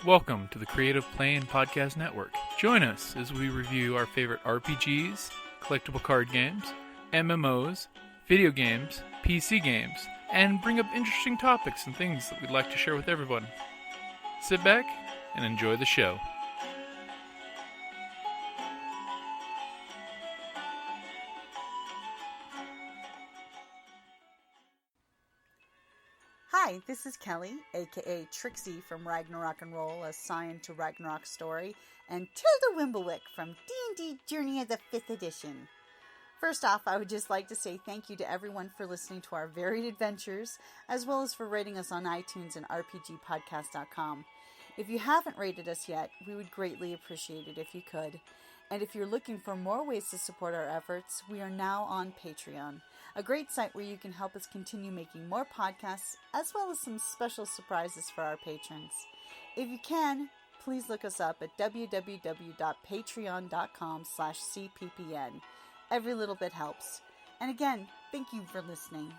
Welcome to the Creative Play and Podcast Network. Join us as we review our favorite RPGs, collectible card games, MMOs, video games, PC games, and bring up interesting topics and things that we'd like to share with everyone. Sit back and enjoy the show. Hi, this is Kelly, aka Trixie from Ragnarok and Roll, a Scion to Ragnarok story, and Tilda Wimblewick from D&D Journey of the 5th Edition. First off, I would just like to say thank you to everyone for listening to our varied adventures, as well as for rating us on iTunes and RPGpodcast.com. If you haven't rated us yet, we would greatly appreciate it if you could. And if you're looking for more ways to support our efforts, we are now on Patreon, a great site where you can help us continue making more podcasts, as well as some special surprises for our patrons. If you can, please look us up at www.patreon.com/cppn. Every little bit helps. And again, thank you for listening.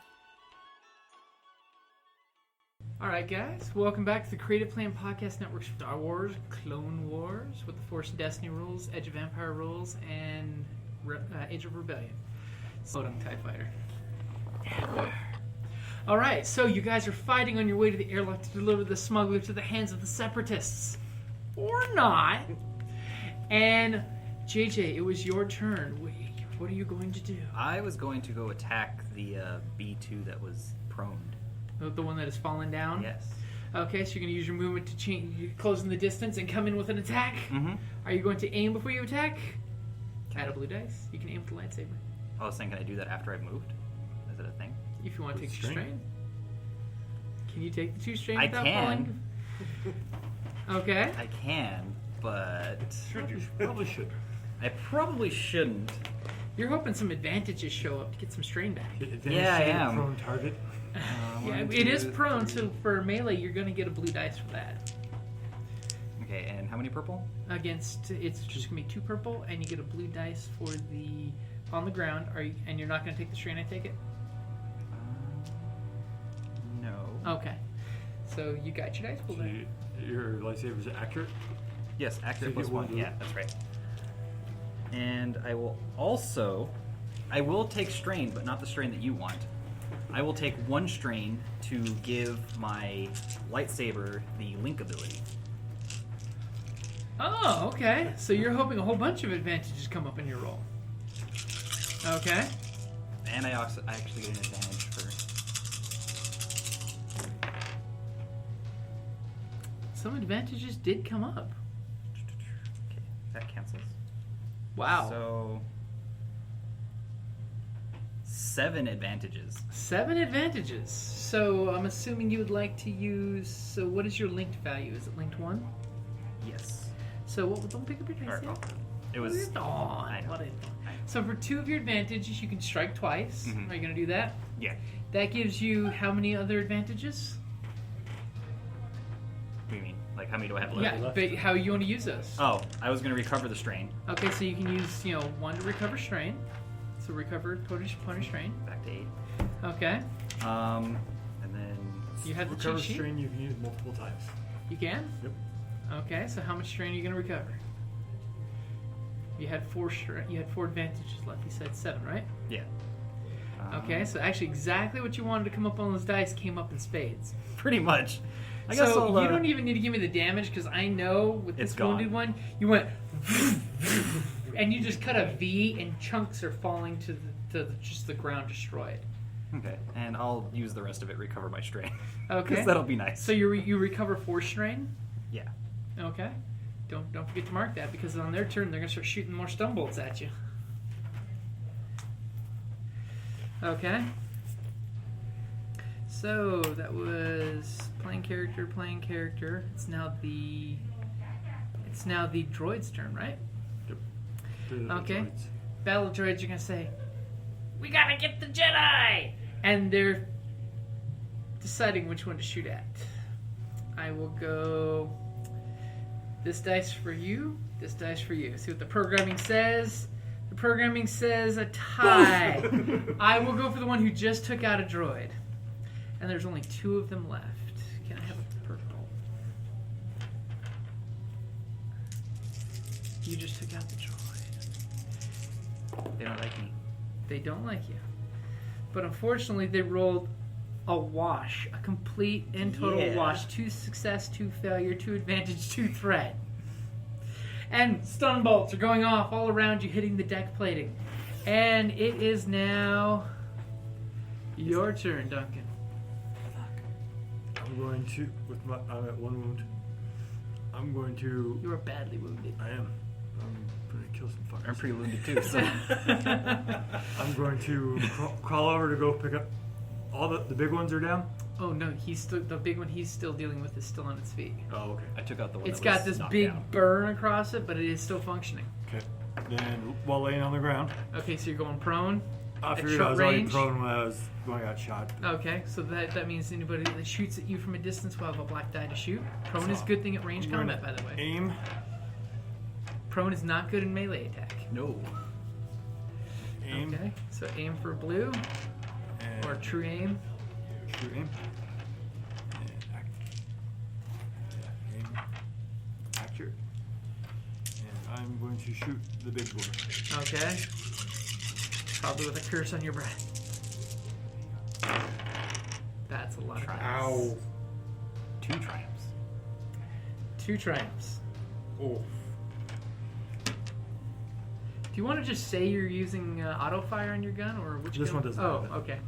Alright guys, welcome back to the Creative Play and Podcast Network. Star Wars, Clone Wars, with the Force and Destiny rules, Edge of Empire rules, and Age of Rebellion. Slow-down TIE Fighter. Alright, so you guys are fighting on your way to the airlock to deliver the smuggler to the hands of the Separatists. Or not. And JJ, it was your turn. What are you going to do? I was going to go attack the B2 that was prone. The one that has fallen down? Yes. Okay, so you're going to use your movement to close in the distance and come in with an attack? Mm-hmm. Are you going to aim before you attack? Add a blue dice. You can aim with the lightsaber. I was saying, can I do that after I've moved? Is it a thing? If you want to take the strain. Can you take the 2 strain I without can. falling? Okay. I can, but... You probably should. I probably shouldn't. You're hoping some advantages show up to get some strain back. Yeah, I am. Prone target. Yeah, it is prone, so for melee, you're going to get a blue dice for that. Okay, and how many purple? Against, it's just going to be 2 purple, and you get a blue dice for the on the ground. And you're not going to take the strain, I take it? No. Okay. So you got your dice pool there. Your lightsaber is accurate? Yes, accurate So you plus won't 1. do Yeah, it? that's right. And I will also... I will take strain, but not the strain that you want. I will take 1 strain to give my lightsaber the link ability. Oh, okay. So you're hoping a whole bunch of advantages come up in your roll. Okay. And I actually get an advantage for... Some advantages did come up. Okay, that cancels. Wow. So... 7 advantages. 7 advantages. So I'm assuming you would like to use... So what is your linked value? Is it linked 1? Yes. So don't pick up your dice yet. It was... I know. So for 2 of your advantages, you can strike twice. Mm-hmm. Are you going to do that? Yeah. That gives you how many other advantages? What do you mean? Like, how many do I have left? Yeah, but how you want to use those? Oh, I was going to recover the strain. Okay, so you can use, 1 to recover strain. So recover pony strain. Back to 8. Okay. And then... You have the Recover cheat sheet? strain you can use multiple times. You can? Yep. Okay, so how much strain are you going to recover? You had 4 advantages left. You said 7, right? Yeah. Okay, so actually exactly what you wanted to come up on those dice came up in spades. Pretty much. I guess So I'll, you don't even need to give me the damage because I know with It's this gone. wounded one, you went and you just cut a V and chunks are falling to just the ground destroyed. Okay, and I'll use the rest of it, recover my strain. Okay. Because that'll be nice. So you recover 4 strain? Yeah. Okay. Don't forget to mark that because on their turn they're gonna start shooting more stun bolts at you. Okay. So that was playing character. It's now the droid's turn, right? Yep. Okay. Droids. Battle droids are gonna say, "We gotta get the Jedi," and they're deciding which one to shoot at. I will go. This dice for you. This dice for you. See what the programming says. The programming says a tie. I will go for the one who just took out a droid. And there's only 2 of them left. Can I have a purple? You just took out the droid. They don't like me. They don't like you. But unfortunately, they rolled a wash. A complete and total Yeah. wash. 2 success, 2 failure, 2 advantage, 2 threat. And stun bolts are going off all around you, hitting the deck plating. And it is now your turn, Duncan. I'm going to, I'm at 1 wound. I'm going to. You are badly wounded. I am. I'm going to kill some fuckers. I'm pretty wounded too. So. I'm going to crawl over to go pick up. All the big ones are down? Oh no, he's still the big one he's still dealing with is still on its feet. Oh, okay. I took out the one. It's that got was this knocked big down. burn across it, but it is still functioning. Okay. Then, while laying on the ground, Okay, so you're going prone. I At figured short I was already range? prone when I was going out shot. Okay, so that means anybody that shoots at you from a distance will have a black die to shoot. Prone is a good thing at range I'm going combat, by the way. Aim. Prone is not good in melee attack. No. Aim. Okay, so aim for blue And or true aim. true aim. And aim. Accurate. And I'm going to shoot the big boy. Okay, probably with a curse on your breath. That's a lot of dice. Ow. 2 triumphs. 2 triumphs. Oh. Do you want to just say you're using auto fire on your gun, or which? This gun? one doesn't Oh, have it. okay.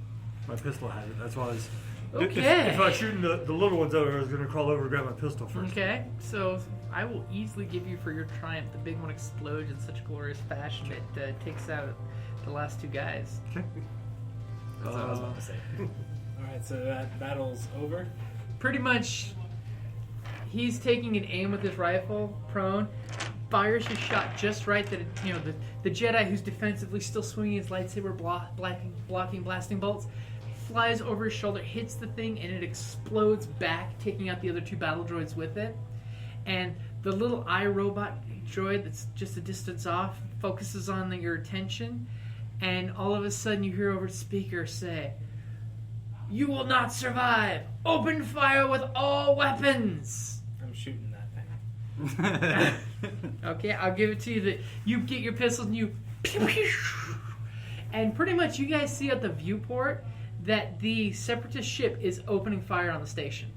My pistol has it. That's why I was. Okay. If I was shooting the little ones over, I was going to crawl over and grab my pistol first. Okay, so I will easily give you for your triumph. The big one explodes in such glorious fashion it takes out the last 2 guys. Okay. That's what I was about to say. Alright, so that battle's over. Pretty much, he's taking an aim with his rifle, prone, fires his shot just right that the Jedi who's defensively still swinging his lightsaber, blocking blasting bolts, flies over his shoulder, hits the thing, and it explodes back, taking out the other 2 battle droids with it. And the little iRobot droid that's just a distance off focuses on your attention, and all of a sudden you hear over the speaker say, "You will not survive! Open fire with all weapons!" I'm shooting that thing. Okay, I'll give it to you that you get your pistols and you pew, pew, and pretty much you guys see at the viewport that the Separatist ship is opening fire on the station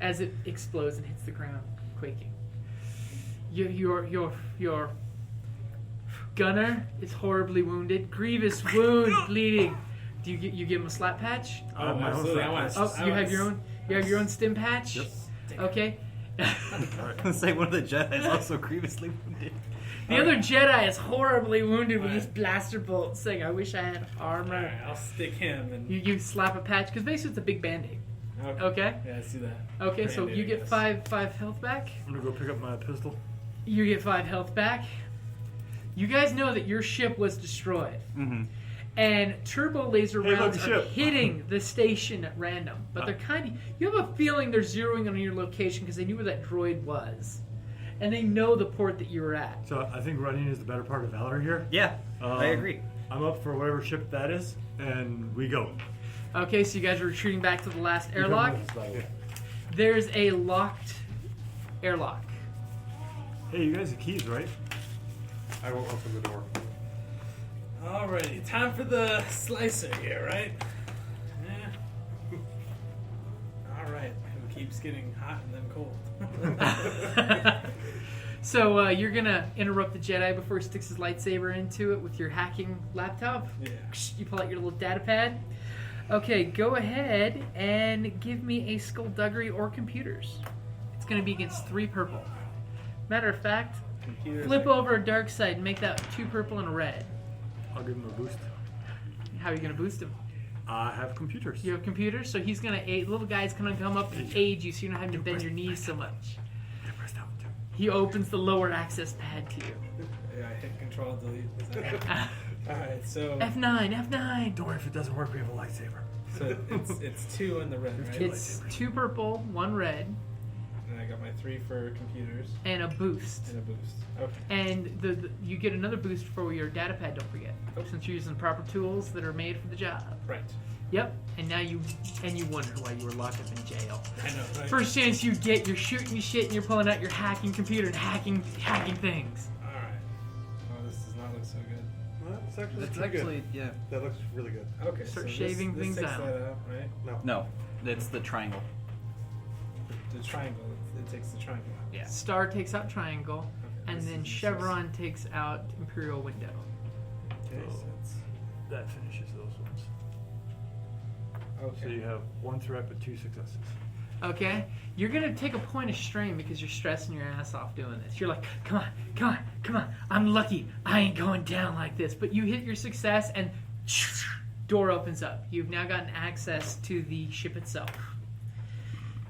as it explodes and hits the ground, quaking. Your gunner is horribly wounded, grievous wound, bleeding. Do you give him a slap patch? I have my own absolutely. I flat want patch. Oh, you have your own. You have your own stim patch. Yep. Okay. Let's say one of the Jedi is also grievously wounded. The other Jedi is horribly wounded with this blaster bolt, saying, "I wish I had armor." Alright, I'll stick him and. You slap a patch because basically it's a big band-aid. Okay. Yeah, let's do that. Okay, so Band-Aid, you I get guess. five health back. I'm going to go pick up my pistol. You get 5 health back. You guys know that your ship was destroyed, Mm-hmm. and turbo laser Hey, look, rounds the are ship. hitting the station at random. But they're kind of. You have a feeling they're zeroing on your location because they knew where that droid was, and they know the port that you were at. So I think running is the better part of Valor here. Yeah, I agree. I'm up for whatever ship that is, and we go. Okay, so you guys are retreating back to the last You come airlock. with us, by the way. There's a locked airlock. Hey, you guys have keys, right? I will open the door. Alrighty, time for the slicer here, right? Yeah. Alright, it keeps getting hot and then cold. So you're gonna interrupt the Jedi before he sticks his lightsaber into it with your hacking laptop. Yeah. You pull out your little data pad. Okay, go ahead and give me a skullduggery or computers. It's gonna be against 3 purple. Matter of fact, Computers flip are- over a dark side and make that 2 purple and a red. I'll give him a boost. How are you gonna boost him? I have computers. You have computers, so he's gonna little guy's gonna come up and aid you, so you're not having to bend your knees so much. I pressed that one too. He opens the lower access pad to you. Yeah, I hit Control Delete. Is that Alright, so F9, F9. Don't worry, if it doesn't work, we have a lightsaber. so it's 2 in the red, right? It's 2 purple, 1 red, And I got my 3 for computers and a boost. and a boost. Okay. And you get another boost for your data pad, don't forget. Since you're using the proper tools that are made for the job. Right. Yep. And now you wonder why you were locked up in jail. I know, right? First chance you get, you're shooting shit and you're pulling out your hacking computer and hacking things. Alright. Oh, this does not look so good. Well, it's actually That's pretty actually, good. yeah. That looks really good. Okay, Start so shaving this things takes out. that out, right? No. No, it's the triangle. The triangle. It takes the triangle out. Yeah. Star takes out triangle, Okay, and this then is- chevron takes out imperial window. Okay, so it's... That finishes those ones. Okay. So you have 1 threat but 2 successes. Okay? You're gonna take a point of strain because you're stressing your ass off doing this. You're like, come on, I'm lucky. I ain't going down like this. But you hit your success and door opens up. You've now gotten access to the ship itself.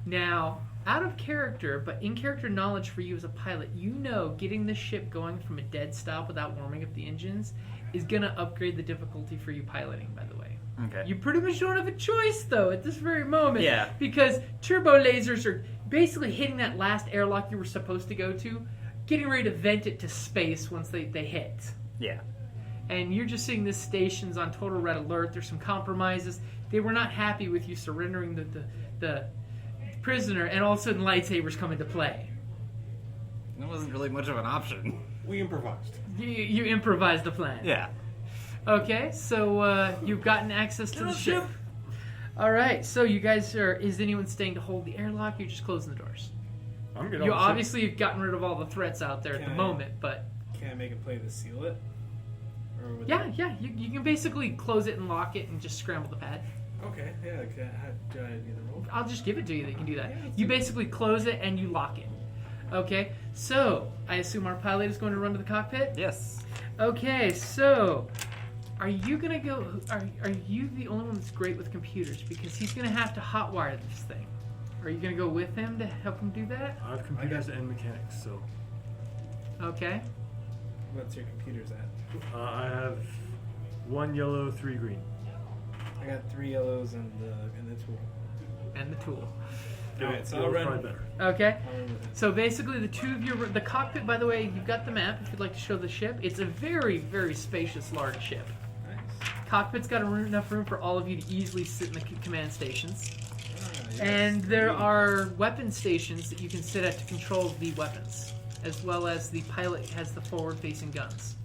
Now, out of character, but in character knowledge for you as a pilot, you know getting the ship going from a dead stop without warming up the engines is gonna upgrade the difficulty for you piloting, by the way. Okay. You pretty much don't have a choice, though, at this very moment. Yeah. Because turbo lasers are basically hitting that last airlock you were supposed to go to, getting ready to vent it to space once they hit. Yeah. And you're just seeing this station's on total red alert. There's some compromises. They were not happy with you surrendering the prisoner, and all of a sudden lightsabers come into play. That wasn't really much of an option. We improvised. You improvised the plan. Yeah. Okay, so you've gotten access to the ship. All right, so you guys are. Is anyone staying to hold the airlock? You're just closing the doors. I'm good. You obviously have gotten rid of all the threats out there at the Can I- moment, but Can I make a play to seal it? Or would yeah, you can basically close it and lock it and just scramble the pad. Okay, yeah. Do I need the roll? I'll just give it to you that you can do that. Yeah, let's You do it. basically close it and you lock it. Okay, so I assume our pilot is going to run to the cockpit. Yes. Okay, so are you gonna go? Are you the only one that's great with computers? Because he's gonna have to hotwire this thing. Are you gonna go with him to help him do that? I have computers and mechanics, so Okay. What's your computer's at? I have 1 yellow, 3 green. I got 3 yellows and the tool. And the tool. Alright, so Yellow's I'll run. probably better. Okay. I'll run with it. So basically, the two of you, the cockpit. By the way, you've got the map. If you'd like to show the ship, it's a very, very spacious, large ship. Nice. Cockpit's got enough room for all of you to easily sit in the command stations. Yes. And there are weapon stations that you can sit at to control the weapons, as well as the pilot has the forward-facing guns.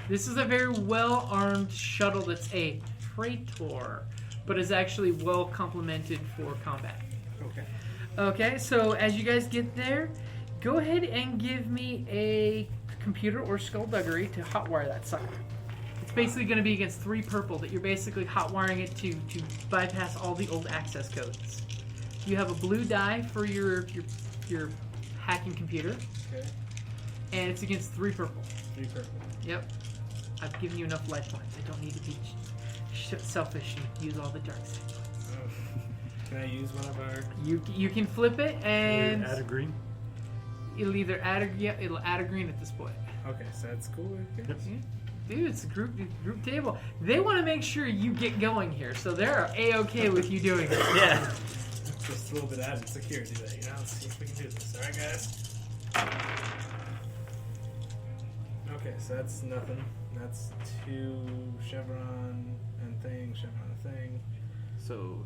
This is a very well-armed shuttle that's a Praetor, but is actually well complemented for combat. Okay. Okay, so as you guys get there, go ahead and give me a computer or skullduggery to hotwire that sucker. It's basically going to be against 3 purple that you're basically hotwiring it to bypass all the old access codes. You have a blue die for your hacking computer, Okay. and it's against 3 purple. 3 purple. Yep. I've given you enough life points. I don't need to be selfish and use all the dark side points. Oh. Can I use one of our? You can flip it and Add a green. it'll either add a green at this point. Okay, so that's cool. Okay. Yep. Dude, it's a group table. They want to make sure you get going here, so they're a-okay with you doing it. Yeah. Just a little bit added security there, you know? Let's see if we can do this. Alright, guys? Okay, so that's nothing. That's 2 chevron and thing, chevron and thing. So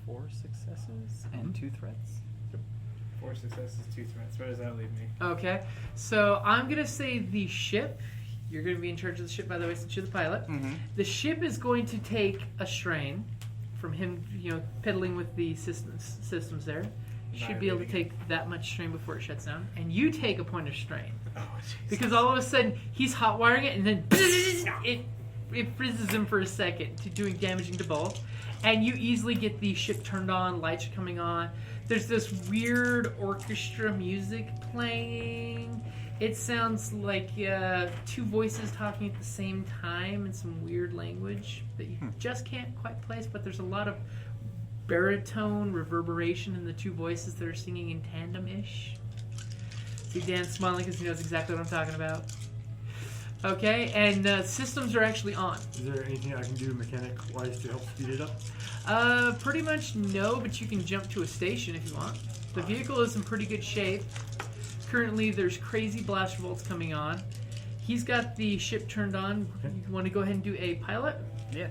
4 successes and 2 threats. 4 successes, 2 threats. Where does that leave me? Okay, so I'm going to say the ship, you're going to be in charge of the ship, by the way, since you're the pilot. Mm-hmm. The ship is going to take a strain from him, piddling with the systems there. You should be able to take that much strain before it shuts down. And you take a point of strain. Oh, Jesus. Because all of a sudden, he's hotwiring it, and then it frizzes him for a second, to doing damaging to both. And you easily get the ship turned on, lights are coming on. There's this weird orchestra music playing. It sounds like 2 voices talking at the same time in some weird language that you just can't quite place, but there's a lot of baritone reverberation in the 2 voices that are singing in tandem-ish. See Dan smiling because he knows exactly what I'm talking about. Okay, and systems are actually on. Is there anything I can do mechanic-wise to help speed it up? Pretty much no, but you can jump to a station if you want. The vehicle is in pretty good shape. Currently, there's crazy blaster bolts coming on. He's got the ship turned on. Okay. You want to go ahead and do a pilot? Yeah.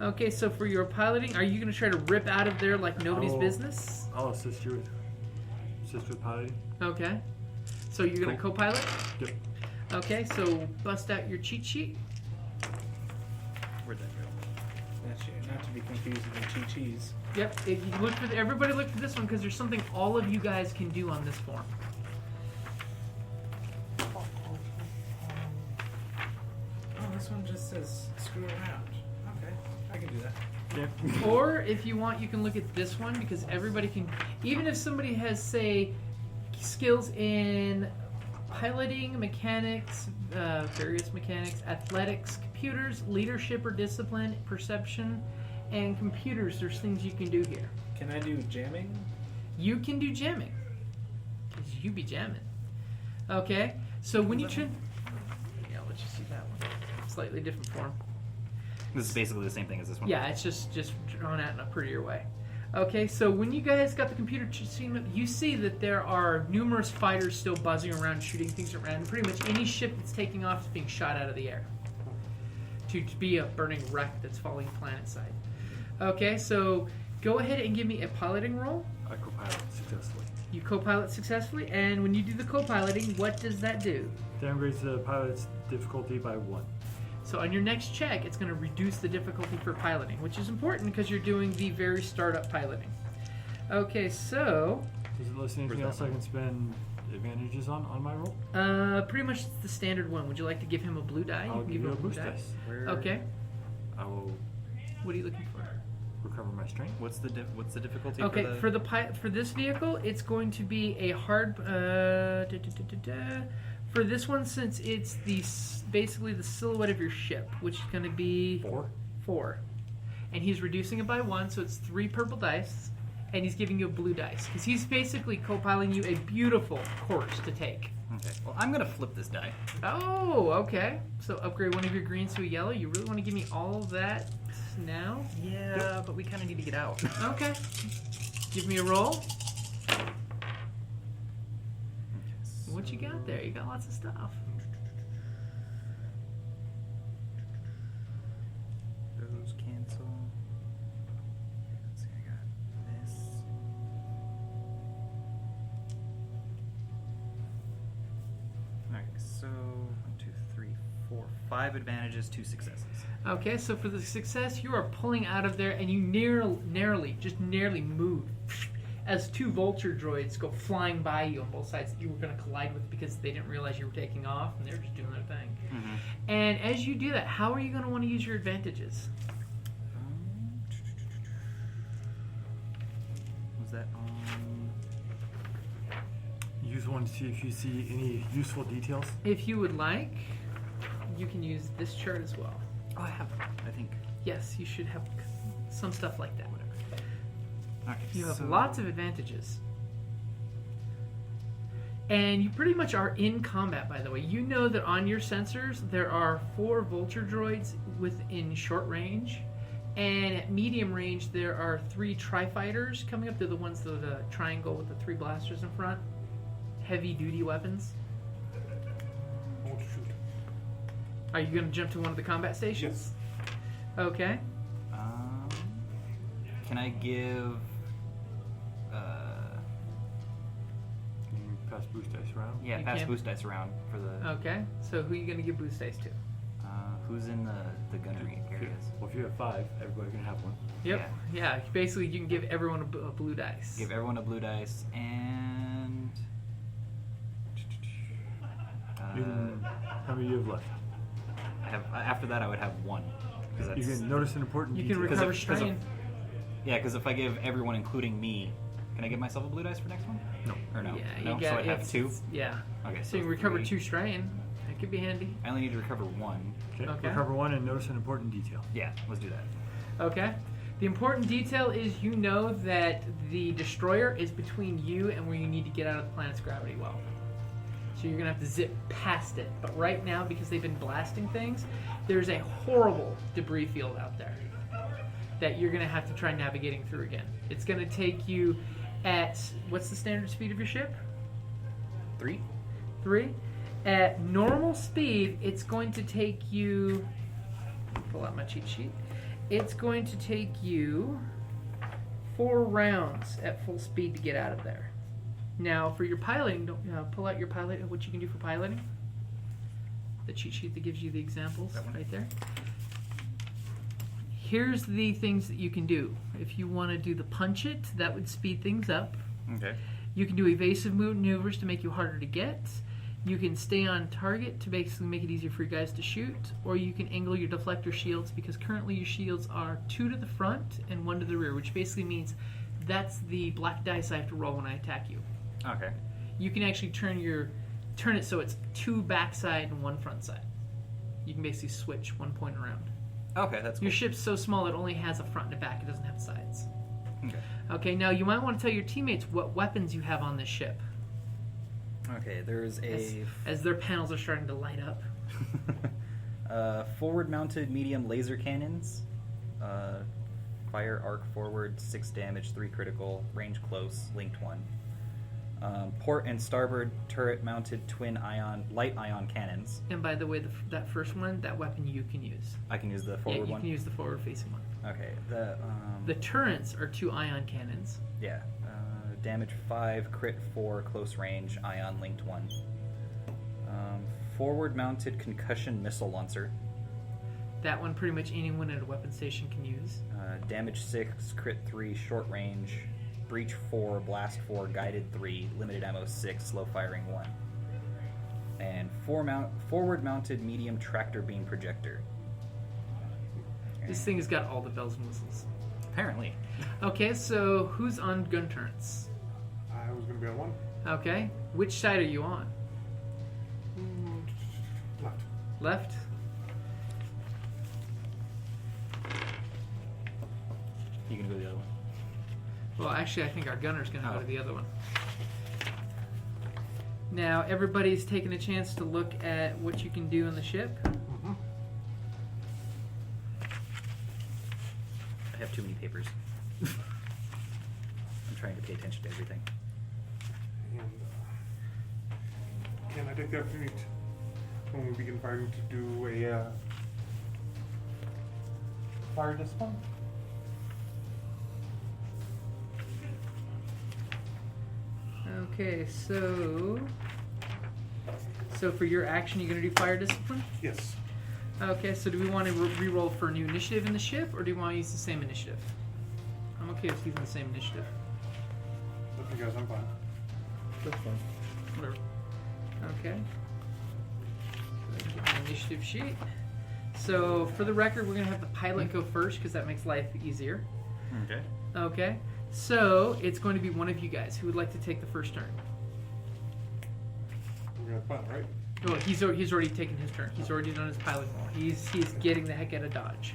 Okay, so for your piloting, are you going to try to rip out of there like nobody's Oh. business? I'll assist with piloting. Okay. So you're going to co-pilot? Yep. Okay, so bust out your cheat sheet. Where'd that go? That's not to be confused with cheat cheese. Yep. If you look for everybody look for this one because there's something all of you guys can do on this form. Oh, this one just says screw around. Okay, I can do that. Yeah. Or if you want, you can look at this one because everybody can. Even if somebody has, say, skills in piloting, mechanics, various mechanics, athletics, computers, leadership or discipline, perception, and computers, there's things you can do here. Can I do jamming? You can do jamming. Because you be jamming. Okay? So when you turn. Yeah, let's just see that one. Slightly different form. This is basically the same thing as this one. Yeah, it's just drawn out in a prettier way. Okay, so when you guys got the computer screen up, you see that there are numerous fighters still buzzing around, shooting things around. Pretty much any ship that's taking off is being shot out of the air to be a burning wreck that's falling planet side. Okay, so go ahead and give me a piloting roll. I co-pilot successfully. You co-pilot successfully, and when you do the co-piloting, what does that do? Downgrades the pilot's difficulty by 1. So on your next check, it's going to reduce the difficulty for piloting, which is important because you're doing the very startup piloting. Okay, so Does it list anything Where's else that I can spend advantages on my roll? pretty much the standard one. Would you like to give him a blue die? I'll can give you him a boost dice. Where, Okay. I will What are you looking for? recover my strength. What's the difficulty Okay, for the... for this vehicle, it's going to be a hard. For this one, since it's basically the silhouette of your ship, which is going to be 4, and he's reducing it by 1, so it's 3 purple dice, and he's giving you a blue dice because he's basically co-piloting you a beautiful course to take. Okay. Well, I'm gonna flip this die. Oh, okay. So upgrade one of your greens to a yellow. You really want to give me all of that now? Yeah, but we kind of need to get out. Okay. Give me a roll. What you got there? You got lots of stuff. Those cancel. Let's see, I got this. Alright, so 1, 2, 3, 4, 5 advantages, 2 successes. Okay, so for the success, you are pulling out of there, and you narrowly move as 2 vulture droids go flying by you on both sides that you were going to collide with because they didn't realize you were taking off, and they were just doing their thing. Mm-hmm. And as you do that, how are you going to want to use your advantages? Was that on? Use one to see if you see any useful details. If you would like, you can use this chart as well. Oh, I have. I think. Yes, you should have some stuff like that. Whatever. Alright. You have so- lots of advantages. And you pretty much are in combat, by the way. You know that on your sensors, there are 4 vulture droids within short range. And at medium range, there are 3 tri-fighters coming up. They're the ones that are the triangle with the 3 blasters in front. Heavy-duty weapons. Oh, shoot. Are you going to jump to one of the combat stations? Okay. Can I give? Can you pass boost dice around? Yeah, You pass can. boost dice around for the. Okay. So who are you going to give boost dice to? Who's in the gunnery areas? Well, if you have 5, everybody can have one. Yep. Yeah. Basically, you can give everyone a blue dice. Give everyone a blue dice and. How many do you have left? I have, after that, I would have 1. Because You that's. can notice an important You detail. can recover of- 'cause strain. of- Yeah, because if I give everyone, including me, can I give myself a blue dice for next one? No. Or no? Yeah, no? you got So I have it's- 2? Yeah. Okay, So you can recover 3. 2 strain. That could be handy. I only need to recover 1. Okay. Okay. Recover 1 and notice an important detail. Yeah, let's do that. Okay. The important detail is you know that the destroyer is between you and where you need to get out of the planet's gravity well. So you're going to have to zip past it. But right now, because they've been blasting things, there's a horrible debris field out there that you're going to have to try navigating through again. It's going to take you at, what's the standard speed of your ship? 3? 3. At normal speed, it's going to take you... Pull out my cheat sheet. It's going to take you 4 rounds at full speed to get out of there. Now, for your piloting, don't pull out your pilot. What you can do for piloting? The cheat sheet that gives you the examples right there. Here's the things that you can do. If you want to do the punch it, that would speed things up. Okay. You can do evasive maneuvers to make you harder to get. You can stay on target to basically make it easier for you guys to shoot. Or you can angle your deflector shields, because currently your shields are 2 to the front and 1 to the rear, which basically means that's the black dice I have to roll when I attack you. Okay. You can actually turn it so it's 2 backside and 1 front side. You can basically switch 1 point around. Okay, that's cool. Your ship's so small it only has a front and a back. It doesn't have sides. Okay. Okay, now you might want to tell your teammates what weapons you have on this ship, Okay, there's a as their panels are starting to light up. forward-mounted medium laser cannons. Fire arc forward, 6 damage, 3 critical, range close, linked 1. Port and starboard turret-mounted twin light ion cannons. And by the way, that first one, that weapon you can use. I can use the Yeah, forward you one. can use the forward-facing one. Okay, The turrets are 2 ion cannons. yeah, damage 5, crit 4, close range, ion linked 1. Forward-mounted concussion missile launcher. That one, pretty much anyone at a weapon station can use. Damage 6, crit 3, short range, breach 4, blast 4, guided 3, limited ammo 6, slow firing 1. And forward-mounted medium tractor beam projector. This thing has got all the bells and whistles. Apparently. Okay, so who's on gun turrets? I was going to be on 1. Okay, which side are you on? Left. Left? You can go to the other one. Well, actually, I think our gunner's going to go Oh. to the other one. Now, everybody's taking a chance to look at what you can do on the ship. Mm-hmm. I have too many papers. I'm trying to pay attention to everything. And can I take the opportunity when we begin firing to do a fire discipline? Okay, so for your action, you're going to do fire discipline? Yes. Okay, so do we want to re-roll for a new initiative in the ship, or do you want to use the same initiative? I'm okay with using the same initiative. Up to you guys, I'm fine. That's fine. Whatever. Okay. Get my initiative sheet. So, for the record, we're going to have the pilot go first, because that makes life easier. Okay. Okay. So, it's going to be one of you guys who would like to take the first turn. We're going to fun, right? Oh, he's already taken his turn. He's already done his pilot roll. He's getting the heck out of Dodge.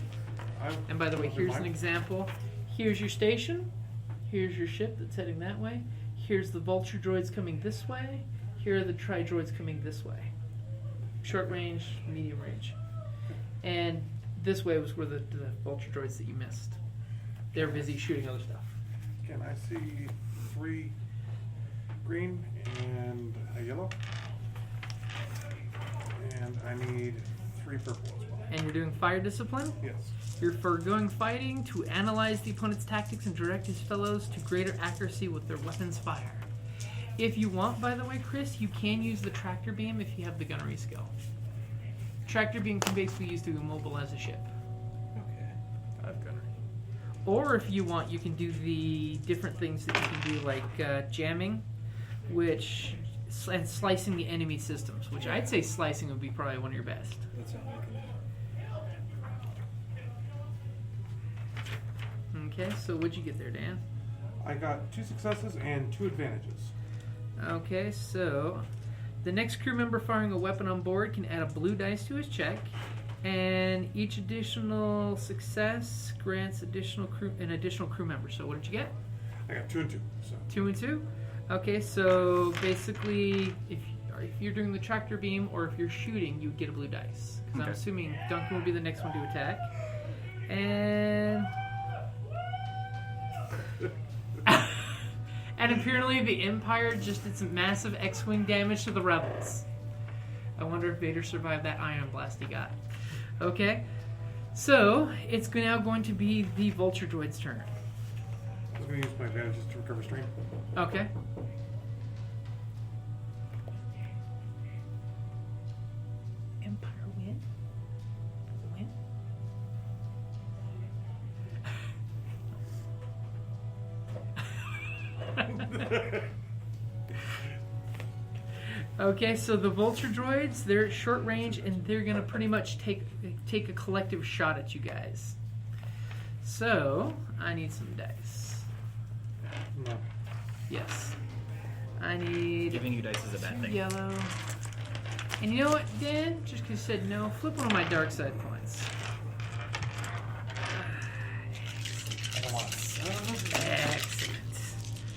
And by the way, I'll do here's an mine. example. Here's your station. Here's your ship that's heading that way. Here's the vulture droids coming this way. Here are the tri-droids coming this way. Short range, medium range. And this way was where the vulture droids that you missed. They're busy shooting other stuff. Can I see 3 green and a yellow? And I need 3 purple as well. And you're doing fire discipline? Yes. You're foregoing fighting to analyze the opponent's tactics and direct his fellows to greater accuracy with their weapons fire. If you want, by the way, Chris, you can use the tractor beam if you have the gunnery skill. Tractor beam can basically use to immobilize a ship. Okay. I have gunnery. Or if you want, you can do the different things that you can do, like jamming, and slicing the enemy systems, which I'd say slicing would be probably one of your best. That's what I'm looking at. Okay, so what'd you get there, Dan? I got 2 successes and 2 advantages. Okay, so the next crew member firing a weapon on board can add a blue dice to his check, and each additional success grants an additional crew member. So what did you get? I got 2 and 2. So 2 and 2? Okay, so basically, if you're doing the tractor beam or if you're shooting, you get a blue dice. Because I'm Okay. assuming Duncan will be the next one to attack. And... and apparently the Empire just did some massive X-Wing damage to the Rebels. I wonder if Vader survived that ion blast he got. Okay, so it's now going to be the Vulture Droid's turn. I was going to use my advantages to recover strain. Okay. Empire win? Win? Okay, so the Vulture Droids, they're at short range and they're gonna pretty much take a collective shot at you guys. So I need some dice. No. Yes. I need Giving you dice is a bad thing. yellow. And you know what, Dan? Just because you said no, flip one of my dark side points. I don't want it. Excellent.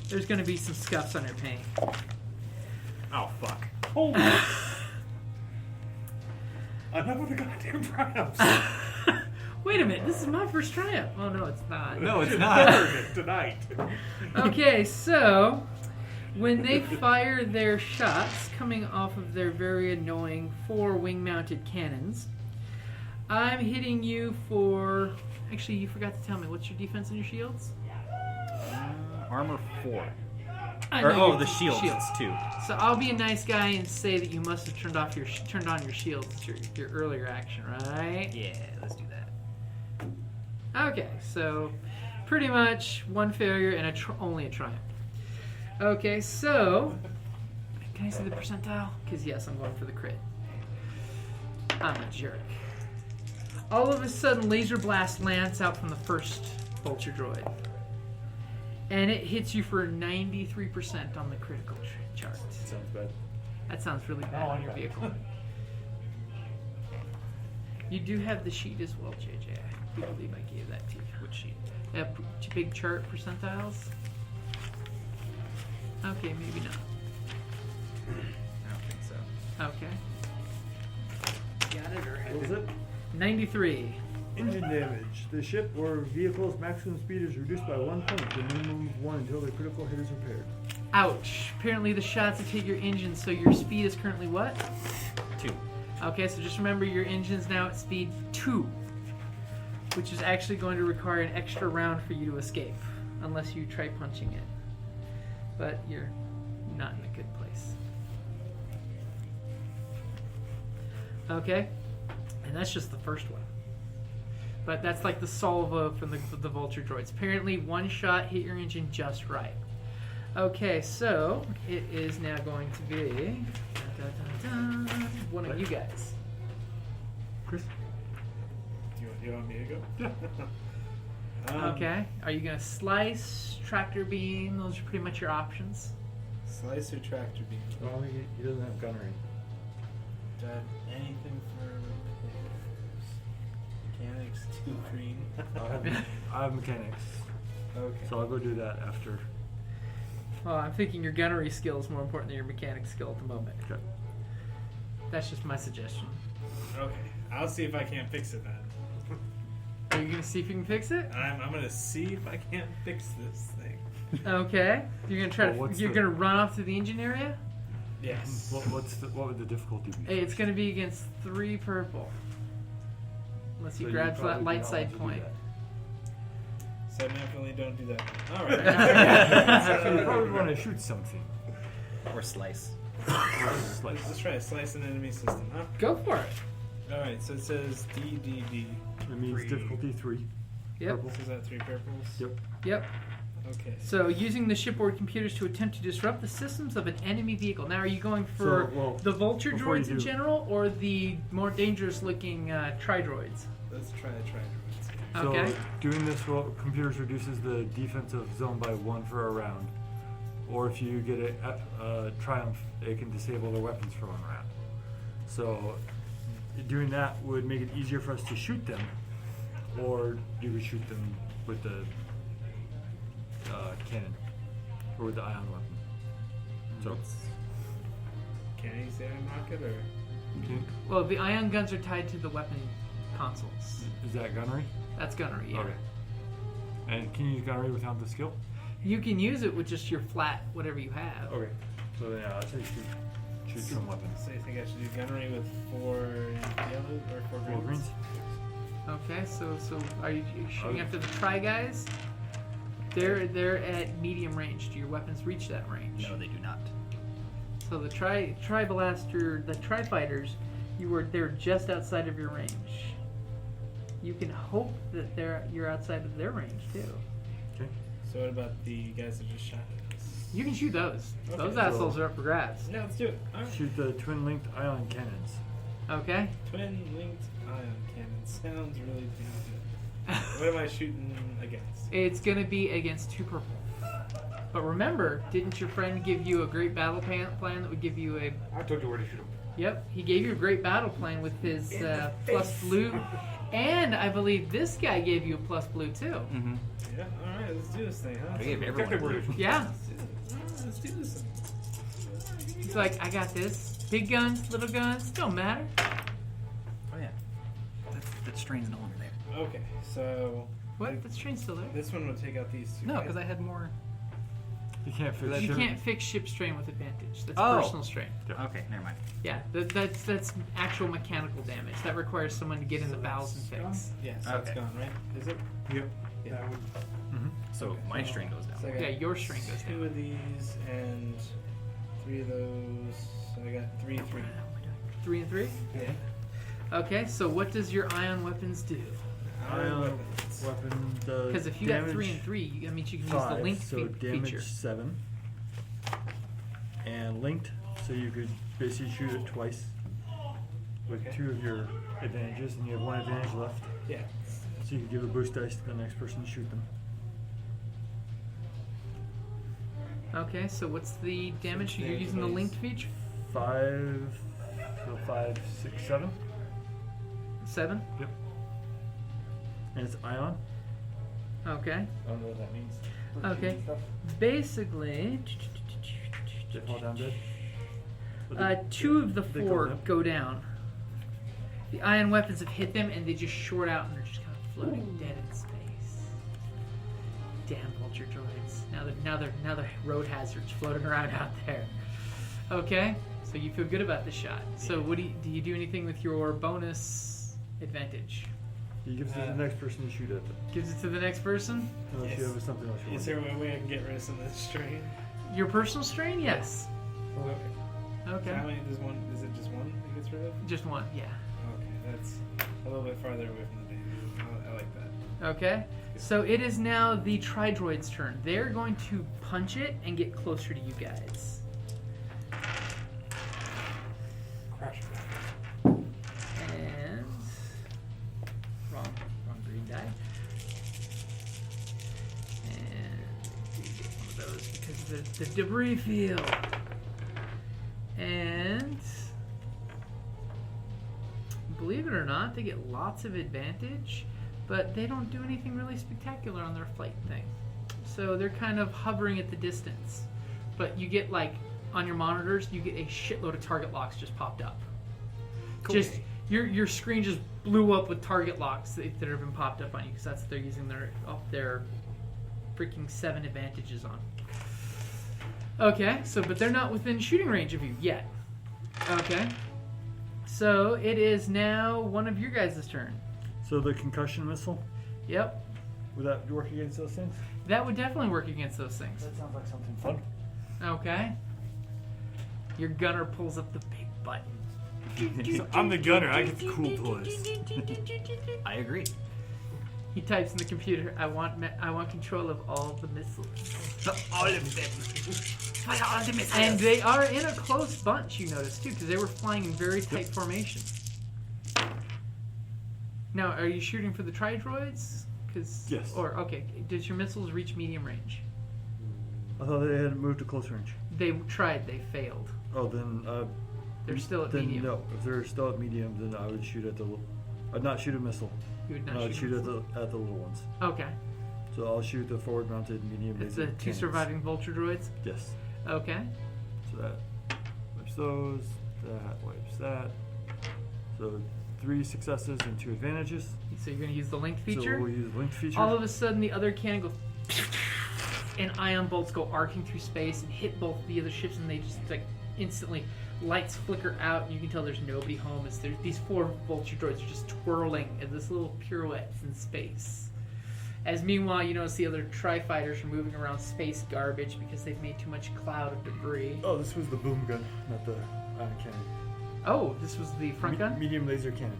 There's going to be some scuffs on your paint. Oh, fuck. Holy. Another goddamn triumphs. Wait a minute, this is my first triumph. Oh no, it's not. No, it's not. Tonight. Okay, so when they fire their shots coming off of their very annoying 4 wing-mounted cannons, I'm hitting you for... Actually, you forgot to tell me. What's your defense and your shields? Armor 4. I Or, know oh, your the shields. It's 2. So I'll be a nice guy and say that you must have turned on your shields at your earlier action, right? Yeah, let's do that. Okay, so pretty much one failure and only a triumph. Okay, so can I see the percentile? Because yes, I'm going for the crit. I'm a jerk. All of a sudden, laser blast lands out from the first Vulture Droid, and it hits you for 93% on the critical chart. Sounds bad. That sounds really bad on your vehicle. You do have the sheet as well, JJ. I do believe I gave that to you. Which sheet? That big chart percentiles? Okay, maybe not. I don't think so. Okay. Got it or What was it? 93. Engine damage. The ship or vehicle's maximum speed is reduced by 1 point to a minimum of 1 until the critical hit is repaired. Ouch. Apparently the shots have hit your engine, so your speed is currently what? 2. Okay, so just remember your engine's now at speed 2, which is actually going to require an extra round for you to escape, unless you try punching it. But you're not in a good place. Okay, and that's just the first one. But that's like the salvo from the Vulture Droids. Apparently one shot hit your engine just right. Okay, so it is now going to be one of you guys. Chris? You want me to go? Yeah. Okay, are you going to slice, tractor beam? Those are pretty much your options. Slice or tractor beam? Well, he doesn't have gunnery. Anything for repairs? Mechanics, 2 green. I have mechanics, Okay. so I'll go do that after. Well, I'm thinking your gunnery skill is more important than your mechanic skill at the moment. Okay. That's just my suggestion. Okay. I'll see if I can't fix it then. Are you going to see if you can fix it? I'm gonna see if I can't fix this thing. Okay. You're going to try Well, to. what's You're the- going to run off to the engine area. Yes. What would the difficulty be? Hey, it's going to be against 3 purple. Unless he So grabs you probably that do light not side want to do point. that. So definitely don't do that. All So you right. probably want to shoot something. Or slice. Slice. Let's try to slice an enemy system, huh? Go for it. All right. So it says DDD. That means difficulty 3. Yep. Purple. So is that 3 purples? Yep. Yep. Okay. So, using the shipboard computers to attempt to disrupt the systems of an enemy vehicle. Now, are you going for So, well, the Vulture before you droids in do- general, or the more dangerous-looking Tri-droids? Let's try to So Okay. doing this computers reduces the defensive zone by 1 for a round. Or if you get a triumph, it can disable their weapons for 1 round. So doing that would make it easier for us to shoot them, or you could shoot them with the cannon or with the ion weapon. So Can you say rocket or? Well, the ion guns are tied to the weapon consoles. is that gunnery? That's gunnery, yeah. Okay. And can you use gunnery without the skill? You can use it with just your flat, whatever you have. Okay. So yeah, I'll say shoot some weapons. So you think I should do gunnery with 4 yellow or 4 4 greens? greens. Okay, so are you shooting after the tri guys? They're at medium range. Do your weapons reach that range? No, they do not. So the tri blaster, the tri fighters, they're just outside of your range. You can hope that you're outside of their range too. Okay. So what about the guys that just shot at us? You can shoot those. Okay. Those assholes are up for grabs. No, let's do it. All right. Shoot the twin-linked ion cannons. Okay. Twin-linked ion cannon sounds really damn good. What am I shooting against? It's gonna be against 2 purple. But remember, didn't your friend give you a great battle plan that would give you a? I told you where to shoot him. Yep, he gave you a great battle plan with his plus blue, and I believe this guy gave you a plus blue too. Mm-hmm. Yeah, all right, let's do this thing, huh? I gave everyone Technically, where blue. to shoot. Yeah, Let's do this thing. he's like, I got this. Big guns, little guns, don't matter. Oh yeah. That strain's no longer there. Okay, so What? That train's still there. this one will take out these 2. No, right? because I had more. You can't fix You ship. can't fix ship strain with advantage. That's Oh. personal strain. Okay, never mind. Yeah, that's actual mechanical damage. That requires someone to get in the bowels and fix. Yeah, so it's Okay. gone, right? Is it? Yep. Yeah. That would, So my strain goes down. So I got Yeah, your strain goes 2 down. of these and 3 of those. So I got 3, 3. 3 and 3. Yeah. Okay, so what does your ion weapons do? Ion weapons. weapon. The Because if you got damage 3 and 3, that means you can use 5, the link so damage feature. 7. And linked, so you could basically shoot it twice with Okay. 2 of your advantages, and you have 1 advantage left. Yeah. So you can give a boost dice to the next person to shoot them. Okay, so what's the damage? You're damage using the base. linked feature? 5, so 5, 6, 7. 7? Yep. And it's ion. Okay. I don't know what that means. Okay. Basically, They fall down dead. But 2 of the they 4 down. go down. The ion weapons have hit them and they just short out and they're just kind of floating dead in space. Damn vulture droids. Now they're road hazards floating around out there. Okay, so you feel good about the shot. So what do you do anything with your bonus advantage? He gives it to the next person to shoot at them. Gives it to the next person? Unless you Yes. have something else you Is want. there a way I can get rid of some of this strain? Your personal strain? Yes. Okay. So Okay. how many does one? Is it just one that gets rid of? Just one, yeah. Okay, that's a little bit farther away from the baby. I like that. Okay. So it is now the Tridroid's turn. They're going to punch it and get closer to you guys. crash it. And wrong green die. And we get one of those because of the debris field. And believe it or not, they get lots of advantage, but they don't do anything really spectacular on their flight thing. So they're kind of hovering at the distance. But you get like on your monitors, you get a shitload of target locks just popped up. Cool. Just your screen just blew up with target locks that have been popped up on you because that's what they're using their freaking 7 advantages on. Okay, so but they're not within shooting range of you yet. Okay, so it is now one of your guys' turn. So the concussion missile, Yep, would that work against those things? that would definitely work against those things. That sounds like something fun. Okay, your gunner pulls up the big button. I'm the gunner. I get the cool toys. I agree. He types in the computer, I want control of all the missiles. All of them. Fire all the missiles. And they are in a close bunch, you notice, too, because they were flying in very tight formation. Now, are you shooting for the Tridroids? Yes. Or, okay, does your missiles reach medium range? I thought they had moved to close range. They tried, they failed. Oh, then They're still at then medium. no. If they're still at medium, then I would shoot at the. I'd not shoot a missile. You would I not would shoot shoot them. at the little ones. Okay. So I'll shoot the forward-mounted medium. It's laser the 2 cannons. surviving Vulture Droids? Yes. Okay. So that wipes those. That wipes that. So 3 successes and 2 advantages. So you're going to use the linked feature? So we'll use link feature. All of a sudden, the other cannon goes, and ion bolts go arcing through space and hit both the other ships, and they just like instantly lights flicker out, and you can tell there's nobody home. As these 4 vulture droids are just twirling in this little pirouettes in space. As meanwhile, you notice the other tri-fighters are moving around space garbage because they've made too much cloud of debris. Oh, this was the boom gun, not the ion cannon. Oh, this was the front gun? Medium laser cannon.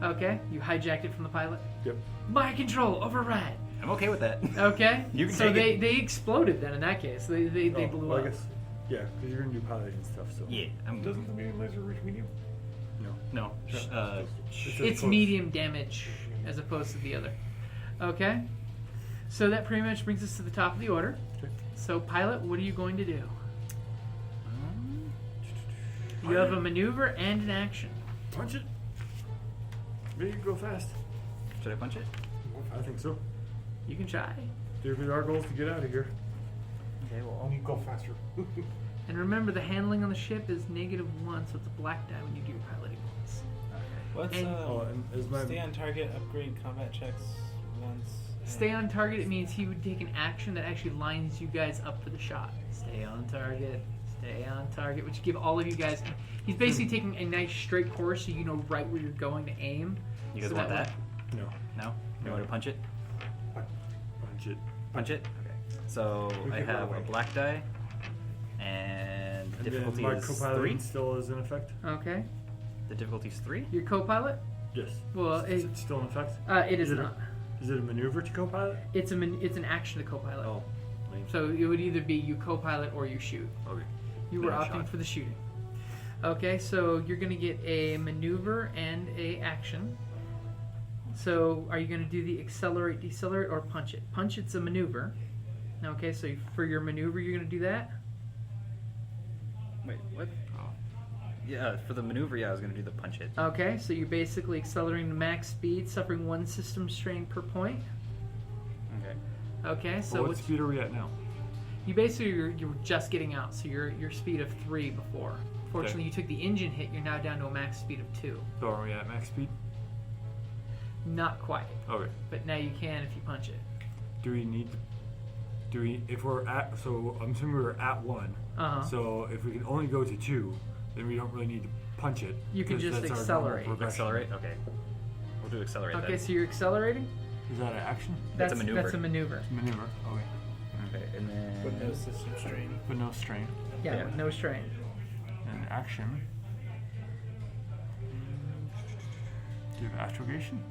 Okay, you hijacked it from the pilot? Yep. Mind control, override. I'm okay with that. Okay. You can so take they exploded then in that case. They blew well, up. I guess, yeah, because you're gonna do piloting and stuff. So Yeah, I'm Doesn't the medium laser reach medium? No. It's medium damage as opposed to the other. Okay. So that pretty much brings us to the top of the order. Okay. So pilot, what are you going to do? You have a maneuver and an action. punch it. Make it go fast. Should I punch it? I think so. You can try. Dude, our goal is to get out of here. Okay, well, Only go faster. And remember, the handling on the ship is -1, so it's a black die when you do your piloting ones. What's And- And is my stay on target, upgrade combat checks once. Stay on target, it means he would take an action that actually lines you guys up for the shot. Stay on target, which give all of you guys... He's basically taking a nice straight course so you know right where you're going to aim. you guys So want that? no No? You want to punch it? punch it. Punch it? Okay. So We I can run have a away. black die, and the And difficulty then my is co-piloting 3. still is in effect. Okay. The difficulty is 3. Your co-pilot? Yes. Well, Is it still in effect? It is Is it not. Is it a maneuver to co-pilot? It's an action to co-pilot. Oh, lame. So it would either be you co-pilot or you shoot. Okay. You were Then I opting shot. for the shooting. Okay, so you're going to get a maneuver and a action. So are you going to do the accelerate, decelerate, or punch it? Punch it's a maneuver. Okay, so for your maneuver, you're going to do that. Wait, what? Oh. Yeah, for the maneuver, I was going to do the punch it. Okay, so you're basically accelerating to max speed, suffering 1 system strain per point. Okay. Okay, so So what what's, speed are we at now? you basically you're just getting out, so your speed of 3 before. Fortunately, you took the engine hit. You're now down to a max speed of 2. So are we at max speed? Not quite, Okay. but now you can if you punch it. Do we need? Do we? If we're at, so I'm assuming we're at 1. Uh-huh. So if we can only go to 2, then we don't really need to punch it. You can because just that's our accelerate. normal progression. Accelerate? Okay. We'll do accelerate Okay, then. so you're accelerating. Is that an action? That's a maneuver. That's a maneuver. Maneuver. Okay. Okay, and then... With no system strain. But no strain. Yeah, Yeah. with no strain. And action. Do you have astrogation?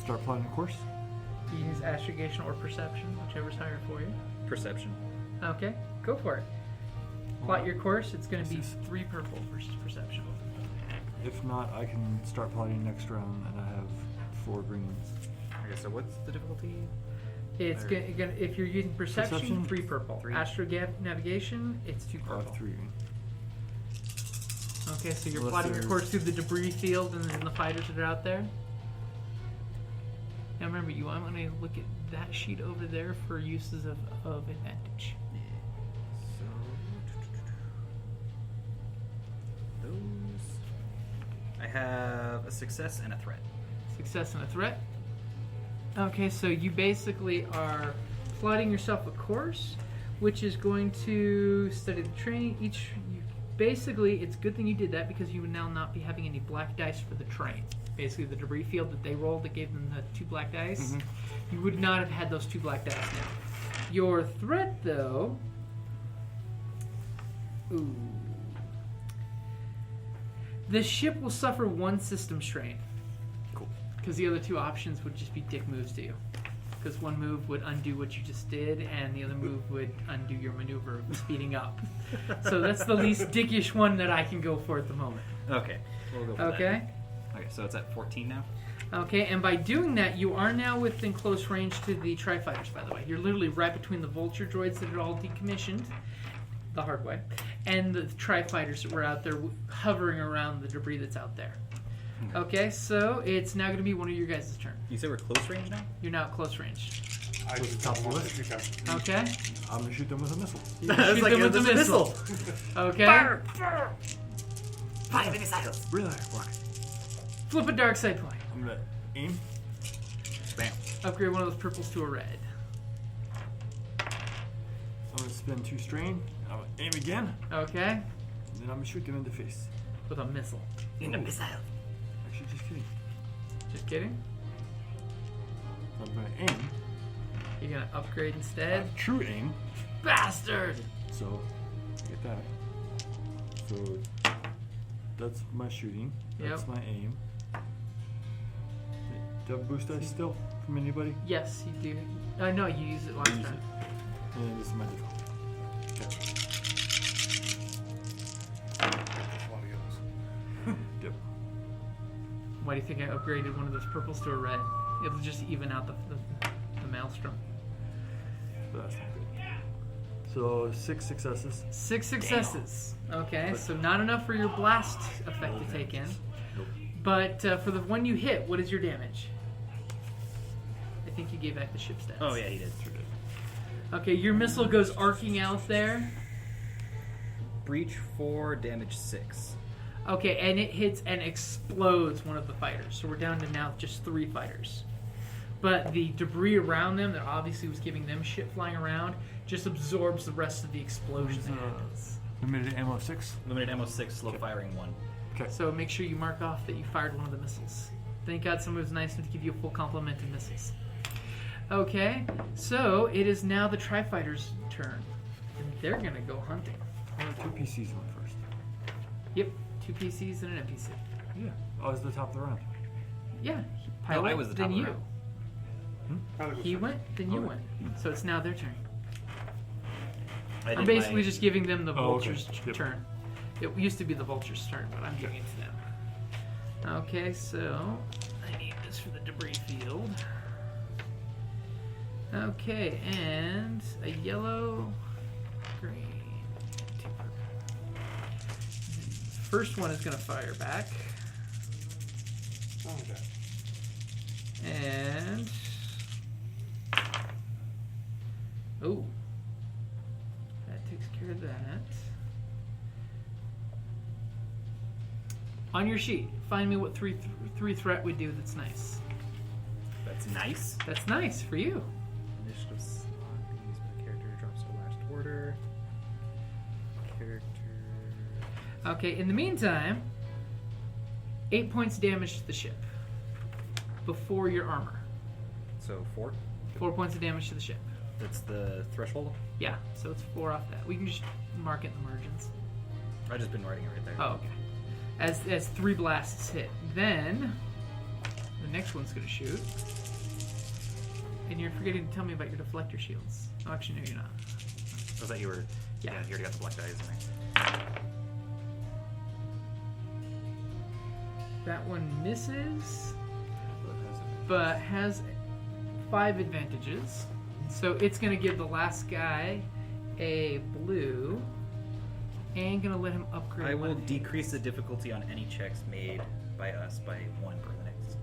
Start plotting a course. You use astrogation or perception, whichever's higher for you. Perception. Okay, go for it. Plot your course. It's going to be 3 purple versus perception. If not, I can start plotting next round, and I have 4 greens. Okay, so what's the difficulty? It's Or- gonna, if you're using perception, Perception? 3 purple. 3. Navigation, it's 2 I purple. have 3 green. Okay, so you're Unless plotting your there's- course through the debris field and then the fighters that are out there. Now remember, I'm going to look at that sheet over there for uses of advantage. So... Those... I have a success and a threat. Success and a threat. Okay, so you basically are plotting yourself a course, which is going to study the train. Basically, it's a good thing you did that because you would now not be having any black dice for the train. Basically, the debris field that they rolled that gave them the 2 black dice, you would not have had those 2 black dice now. Your threat, though... Ooh. The ship will suffer 1 system strain. Cool. Because the other 2 options would just be dick moves to you. Because one move would undo what you just did, and the other move would undo your maneuver of speeding up. So that's the least dickish one that I can go for at the moment. Okay, we'll go for Okay? that. Okay, so it's at 14 now? Okay, and by doing that, you are now within close range to the Tri-Fighters, by the way. You're literally right between the Vulture droids that are all decommissioned, the hard way, and the Tri-Fighters that were out there hovering around the debris that's out there. Okay, so it's now going to be one of your guys' turn. You said we're close range now? You're now at close range. I What's just the top don't of want the to list? shoot them. Okay? I'm gonna shoot them with a missile. You can shoot them with the missile. Okay? Fire the missiles! Really? Fuck. Flip a dark side point. I'm gonna aim. Bam. Upgrade one of those purples to a red. I'm gonna spend 2 strain. I'll aim again, Okay. and then I'm gonna shoot them in the face. With a missile. In a missile. Actually, just kidding. Just kidding. I'm gonna aim. You're gonna upgrade instead. True aim. Bastard! So, get that. So, that's my shooting. That's Yep. my aim. Do I have boost dice still from anybody? Yes, you do. No, you used it last Use time. it. And this is my difficulty. Okay. That's a lot of yellows. Yep. Why do you think I upgraded one of those purples to a red? It'll just even out the maelstrom. But that's not good. So 6 successes. 6 successes. Okay, so not enough for your blast effect to take in. Nope. But for the one you hit, what is your damage? I think you gave back the ship stats. Oh yeah, he did. Sure did. Okay, your missile goes arcing out there. Breach 4, damage 6. Okay, and it hits and explodes one of the fighters. So we're down to now just 3 fighters. But the debris around them that obviously was giving them shit flying around just absorbs the rest of the explosion that happens. Limited ammo of 6. Limited ammo 6, slow firing 1. Okay. So make sure you mark off that you fired one of the missiles. Thank God someone was nice enough to give you a full complement of missiles. Okay, so it is now the Tri-Fighter's turn. And they're gonna go hunting. I want 2 PCs went first. Yep, 2 PCs and an NPC. Yeah. I was the top of the round. Yeah, No, I was the top then of the you. round. Tyler goes He first. went, then you Okay. went. So it's now their turn. I I'm did basically my- just giving them the Oh, okay. vulture's Yep. turn. It used to be the vulture's turn, but I'm giving it to them. Okay, so I need this for the debris field. Okay, and a yellow, green, and 2 purple. First one is going to fire back. Oh, okay. And oh, that takes care of that. On your sheet, find me what three threat would do. That's nice. That's nice. That's nice for you. Initiative slot being used by the character drops to last order. Character. Okay. In the meantime, 8 points damage to the ship before your armor. So 4. 4 points of damage to the ship. That's the threshold. Yeah, so it's 4 off that. We can just mark it in the margins. I've just been writing it right there. Oh, okay. As 3 blasts hit, then the next one's gonna shoot. And you're forgetting to tell me about your deflector shields. Oh, actually, no, you're not. Was that you were? Yeah. You already got the black dice in there. That one misses, But it has it. but has 5 advantages. So it's gonna give the last guy a blue, and gonna let him upgrade. I will one. decrease the difficulty on any checks made by us by 1 for the next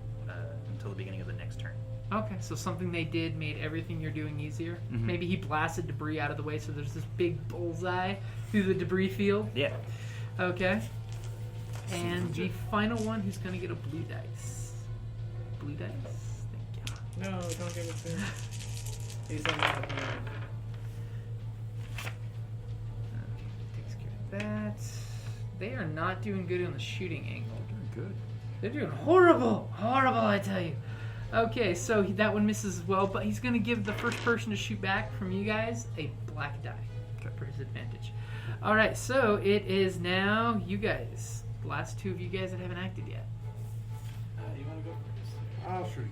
until the beginning of the next turn. Okay, so something they did made everything you're doing easier. Mhm. Maybe he blasted debris out of the way, so there's this big bullseye through the debris field. Yeah. Okay. And the final one who's going to get a blue dice. Blue dice? Thank you. No, don't give it to him. He's on that man. Okay, takes care of that. They are not doing good on the shooting angle. Doing good. They're doing horrible! Horrible, I tell you. Okay, so that one misses as well, but he's going to give the first person to shoot back from you guys a black die for his advantage. Alright, so it is now you guys. The last 2 of you guys that haven't acted yet. You want to go first? I'll shoot.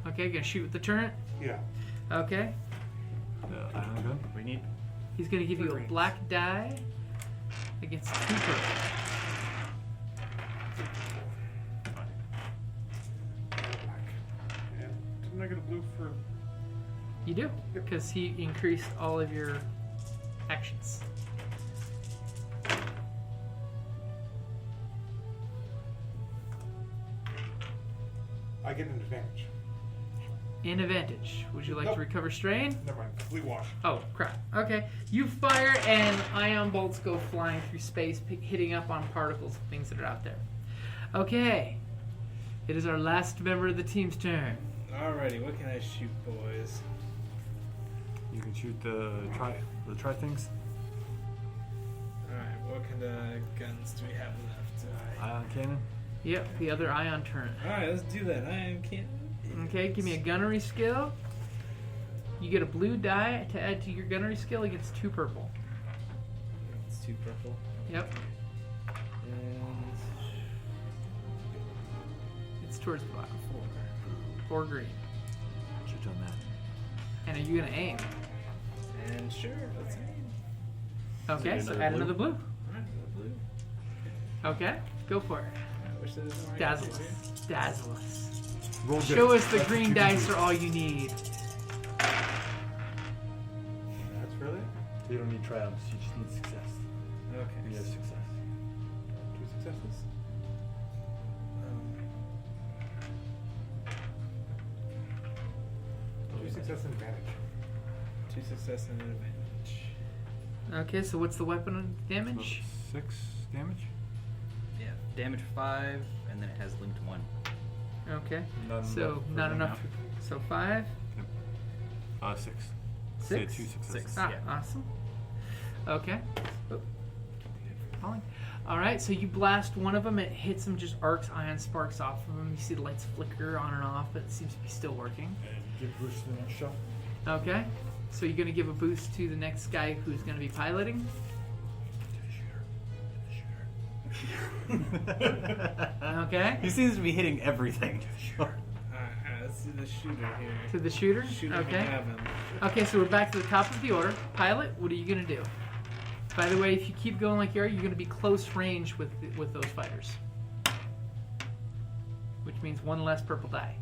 Okay, gonna shoot with the turret. Yeah. Okay. Handgun. We need. He's gonna give you a Greens. black die against 2 purple. Black. And didn't I get a blue for? You do, because he increased all of your actions. I get an advantage. In advantage. Would you like Nope. to recover strain? Never mind. Complete wash. Oh, crap. Okay. You fire and ion bolts go flying through space, hitting up on particles and things that are out there. Okay. It is our last member of the team's turn. Alrighty, what can I shoot, boys? You can shoot the try things. what kind of guns do we have left? Ion cannon. Yep, the other ion turret. Alright, let's do that. I can't. Okay, give me a gunnery skill. You get a blue die to add to your gunnery skill against 2 purple. It's 2 purple. Yep, And it's towards the bottom. 4 green. Should have done that. And are you gonna aim? and sure, let's aim. Okay, So so another add blue? another blue. Alright, blue. Okay, go for it. I wish there was more. Dazzle answers here. us. Dazzle us. Roll good. Show us the That's green what you dice can are all you need. That's really it? do. You don't need triumphs. You just need success. Okay. You have success. 2 successes. Two success and advantage. 2 success and an advantage. Okay, so what's the weapon damage? So 6 damage. Yeah, damage 5, and then it has linked 1. Okay, None so left for not me enough. So 5, 6. 6. Say 2 successes. 6. Ah, Yeah. awesome. Okay. Oh. Falling. All right, so you blast one of them. It hits him, just arcs ion sparks off of him. You see the lights flicker on and off, but it seems to be still working. And give Bruce the next shot. Okay, so you're going to give a boost to the next guy who's going to be piloting. Okay, He seems to be hitting everything. Alright, let's do the shooter here. to the shooter. Shooter Okay. McGavin. Okay, so we're back to the top of the order. Pilot, what are you going to do? By the way, if you keep going like you are, you're going to be close range with those fighters. Which means 1 less purple die.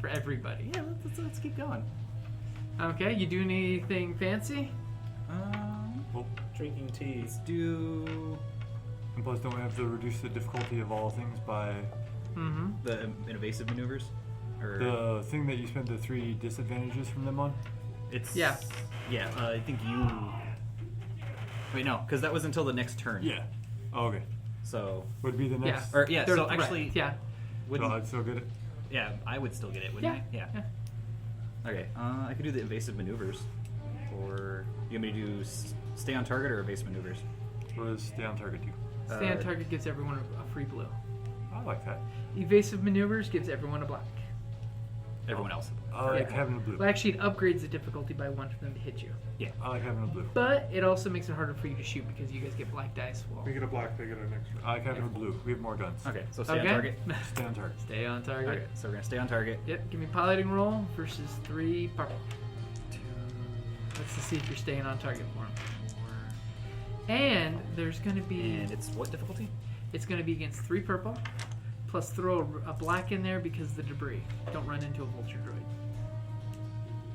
For everybody. Yeah, let's keep going. Okay, you doing anything fancy? Well, Drinking tea. Let's do and plus, don't we have to reduce the difficulty of all things by Mm-hmm. the evasive maneuvers, or the thing that you spent the 3 disadvantages from them on? it's Yeah. yeah. I think you. Wait, no, because that was until the next turn. Yeah. Oh, okay. So Would be the Yeah. next. or yeah. They're- So right, actually, yeah. So wouldn't I'd still get it. yeah, I would still get it, wouldn't Yeah. I? Yeah. Yeah. Okay. I could do the evasive maneuvers, or you want me to do stay on target or evasive maneuvers? What does stay on target do? Stay on target gives everyone a free blue. I like that. Evasive maneuvers gives everyone a black. Everyone else. I like Yeah. having a blue. Well, actually, it upgrades the difficulty by 1 for them to hit you. I like having a blue. But it also makes it harder for you to shoot because you guys get black dice. Well, We get a black, they get an extra. I like having a blue. We have more guns. Okay. So stay okay. on target. Stay on target. Stay on target. Okay. So we're gonna stay on target. Yep. Give me piloting roll versus 3 purple. Let's see if you're staying on target for him. And there's going to be And it's what difficulty? it's going to be against 3 purple, plus throw a black in there because of the debris. Don't run into a vulture droid.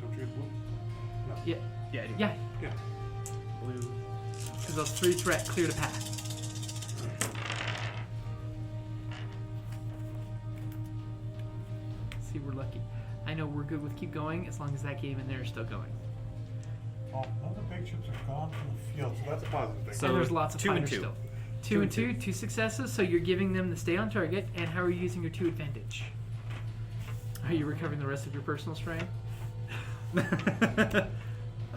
Don't you get blue? Yeah. Yeah. I do. Yeah. Yeah. Blue. Because those 3 threat clear the path. See, we're lucky. I know we're good with keep going as long as that game in there is still going. Well, none of the big ships are gone from the field, so that's a positive thing. So and there's lots of 2 and fighters 2. still. 2 and 2, 2 successes, so you're giving them the stay on target, and how are you using your 2 advantage? Are you recovering the rest of your personal strain?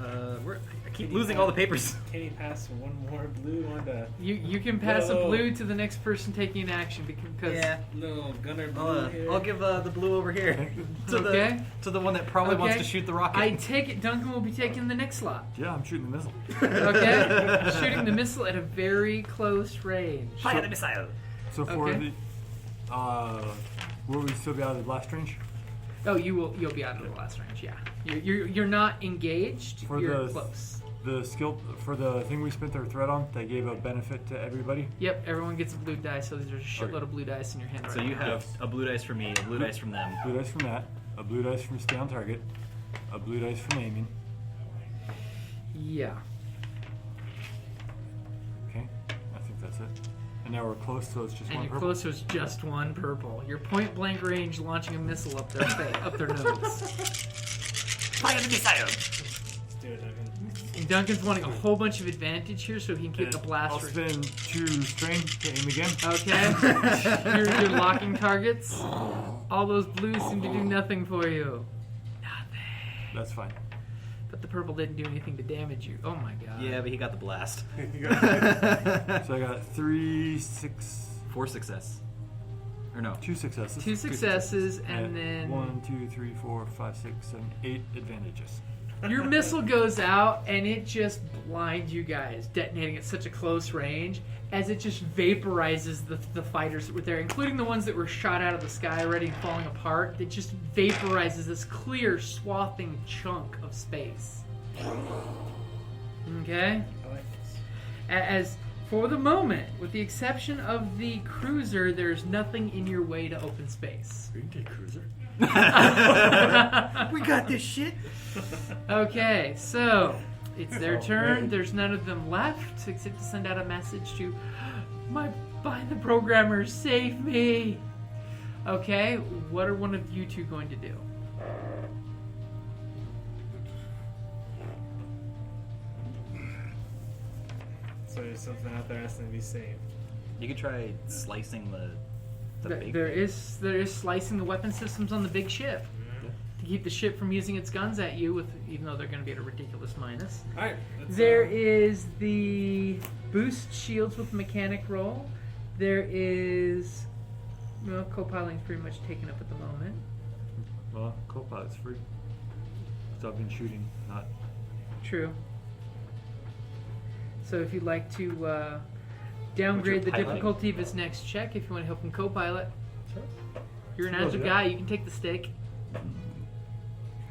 I keep losing all the papers. Can you pass one more blue on the You can pass a Whoa. blue to the next person taking action because little gunner blue here? I'll give the blue over here to Okay. the one that probably wants Okay. to shoot the rocket. I take it Duncan will be taking the next slot. Yeah, I'm shooting the missile. Okay? Shooting the missile at a very close range. Fire the missile. So for Okay. the, will we still be out of the blast range? Oh, you'll be out of the last range, yeah. You're not engaged, For you're the- close. The skill for the thing we spent our threat on, that gave a benefit to everybody. Yep, everyone gets a blue dice, so there's a shitload Okay. of blue dice in your hand right So you now. have a blue dice from me, a blue dice from them. Blue dice from that, a blue dice from stay on target, a blue dice from aiming. Yeah. Okay, I think that's it. And now we're close, so it's just And one your purple. close was just 1 purple. You're point blank range launching a missile up their up their nose. Fire the missile. Let's do it, Duncan. And Duncan's wanting a whole bunch of advantage here so he can kick And a blast. I'll spend 2 strain to aim again. Okay. you're locking targets. All those blues seem to do nothing for you. That's fine. The But the purple didn't do anything to damage you. Oh my god. Yeah, but he got the blast. So I got 3, 6, 4 success. Or no. 2 successes. 2 successes, and then 1, 2, 3, 4, 5, 6, 7, 8 advantages. your missile goes out, and it just blinds you guys, detonating at such a close range, as it just vaporizes the fighters that were there, including the ones that were shot out of the sky already and falling apart. It just vaporizes this clear, swathing chunk of space. Okay? I like this. As for the moment, with the exception of the cruiser, there's nothing in your way to open space. We can take cruiser. We got this shit. Okay, so it's their turn. There's none of them left except to send out a message to find the programmers, save me. Okay, what are one of you two going to do? So there's something out there asking to be saved. You could try slicing the big There thing. is slicing the weapon systems on the big ship to keep the ship from using its guns at you, even though they're going to be at a ridiculous minus. Alright. There is the boost shields with mechanic roll. There is, well, co-piloting's pretty much taken up at the moment. Well, co-pilot's free. So I've been shooting, not... True. So if you'd like to downgrade the piloting? difficulty of his next check, if you want to help him co-pilot, Sure. you're an Suppose, agile yeah. guy, you can take the stick.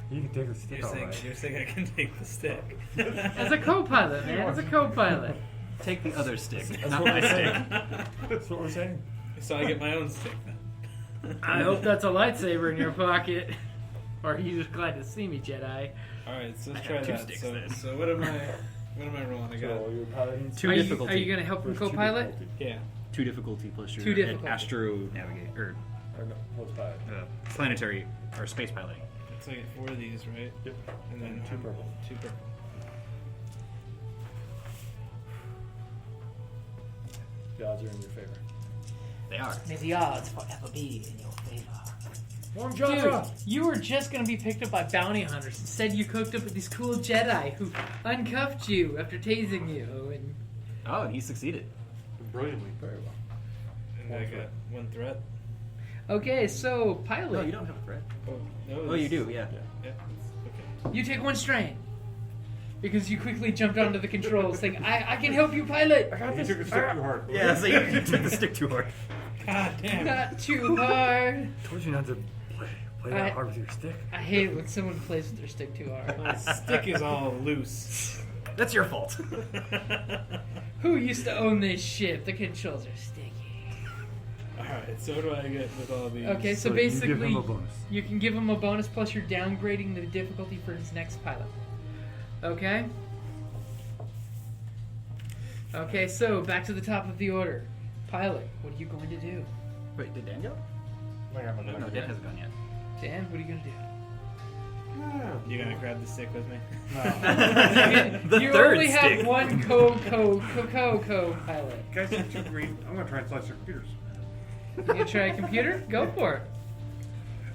You can take the stick You're saying I can take the stick. As a co-pilot, man, as a co-pilot. Take the other stick, That's not what my we're stick. saying. That's what we're saying. So I get my own stick then. I hope that's a lightsaber in your pocket. Or are you just glad to see me, Jedi? Alright, so let's I try have 2 that. sticks So, then. so what am I rolling? I got So you're piloting... Two Are you difficulty. going to help him There's two co-pilot? difficulty. yeah. 2 difficulty plus your 2 difficulty. astro navigate or Or no, what's pilot? planetary or space piloting. So I get 4 of these, right? Yep. And then And 2 purple. 2 purple. The odds are in your favor. They are. May the odds forever be in your favor. Warm Dude, you were just going to be picked up by bounty hunters. Instead, you cooked up with these cool Jedi who uncuffed you after tasing you. And Oh, and he succeeded. Brilliantly. Very well. And I got 1 threat. okay, so No, pilot, you don't have a threat. Oh, no. Oh, you do, yeah. Yeah. Okay. you take 1 strain because you quickly jumped onto the controls, saying, "I can help you, pilot." I took the stick too hard. Yeah, so you took the stick too hard. God damn. Not too hard. Told you not to play that I- hard with your stick. I hate it when someone plays with their stick too hard. My stick is all loose. That's your fault. Who used to own this ship? The controls are sticky. Alright, so what do I get with all these? Okay, so you basically, give him a bonus. you can give him a bonus, plus you're downgrading the difficulty for his next pilot. Okay? Okay, so back to the top of the order. Pilot, what are you going to do? Wait, did Dan go? I got my No, bonus. Dan hasn't gone yet. Dan, what are you going to do? You gonna grab the stick with me? The you third only stick. have one co-pilot. Guys, take 2 green. I'm gonna try and slice their computers. You gonna try a computer? Go for it.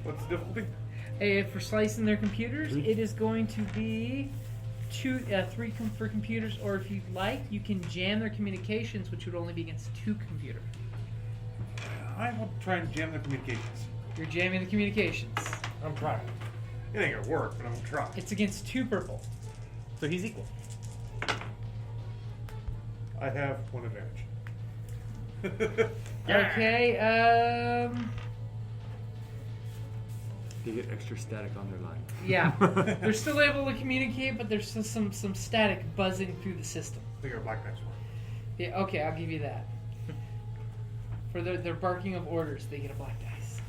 What's the difficulty? For slicing their computers, 3? it is going to be 3 for computers, or if you'd like, you can jam their communications, which would only be against 2 computers. I will try and jam their communications. You're jamming the communications. I'm trying. It ain't gonna work, but I'm gonna try. It's against 2 purple. So he's equal. I have 1 advantage. Okay, They get extra static on their line. yeah. They're still able to communicate, but there's still some static buzzing through the system. They got a black dice one. Yeah, okay, I'll give you that. For their barking of orders, they get a black dice.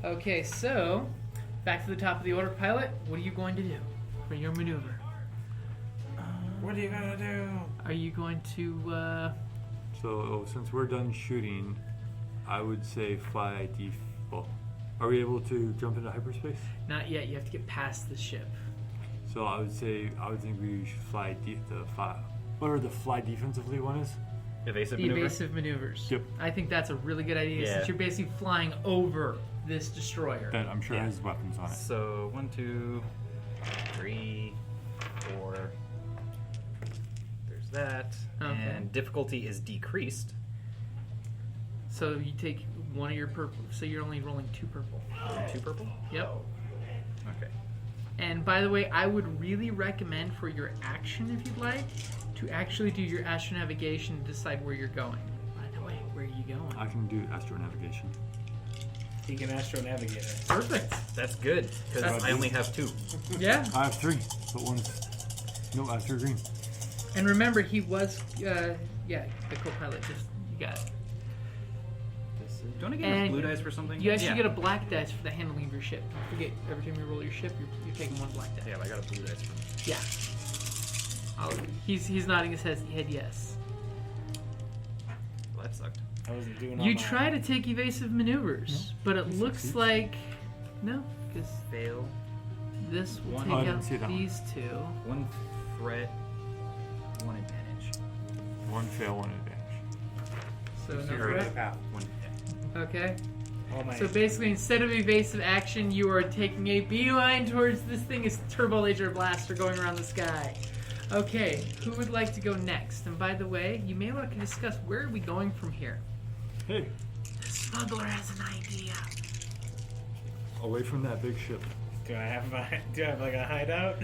Okay, so back to the top of the order, pilot. What are you going to do for your maneuver? What are you gonna do? Are you going to? So since we're done shooting, I would say fly default. Are we able to jump into hyperspace? Not yet. You have to get past the ship. So I would think we should fly whatever the fly defensively one is. Evasive The maneuver. evasive maneuvers. Yep. I think that's a really good idea Yeah. since you're basically flying over this destroyer. That I'm sure Yeah. has weapons on it. So 1, 2, 3, that. Okay. And difficulty is decreased. So you take one of your purple. So you're only rolling 2 purple. 2 purple? Yep. Okay. And by the way, I would really recommend for your action, if you'd like, to actually do your astronavigation to decide where you're going. By the way, where are you going? I can do astronavigation. He can astro-navigate it. Perfect. That's good, because That's- I only have 2. Yeah. I have 3, but one's... No, I have 3 green. And remember, he was, the co-pilot. Just you got it. Don't I get And blue dice for something? You actually yeah. get a black dice for the handling of your ship. Don't forget, every time you roll your ship, you're taking 1 black dice. Yeah, I got a blue dice for Yeah. He's nodding his head yes. Well, that sucked. I wasn't doing. You try to take evasive maneuvers, but it looks succeeds. like no, because Fail. this will One. take Oh, I didn't out see that one. these 2. 1 threat, 1 advantage. 1 fail, 1 advantage. So no You're in the threat. path. 1 hit. Okay. All my. So basically, instead of evasive action, you are taking a beeline towards this thing is turbo laser blaster going around the sky. Okay, who would like to go next? And by the way, you may want to discuss where are we going from here. Hey, The smuggler has an idea. away from that big ship. do I have like a hideout?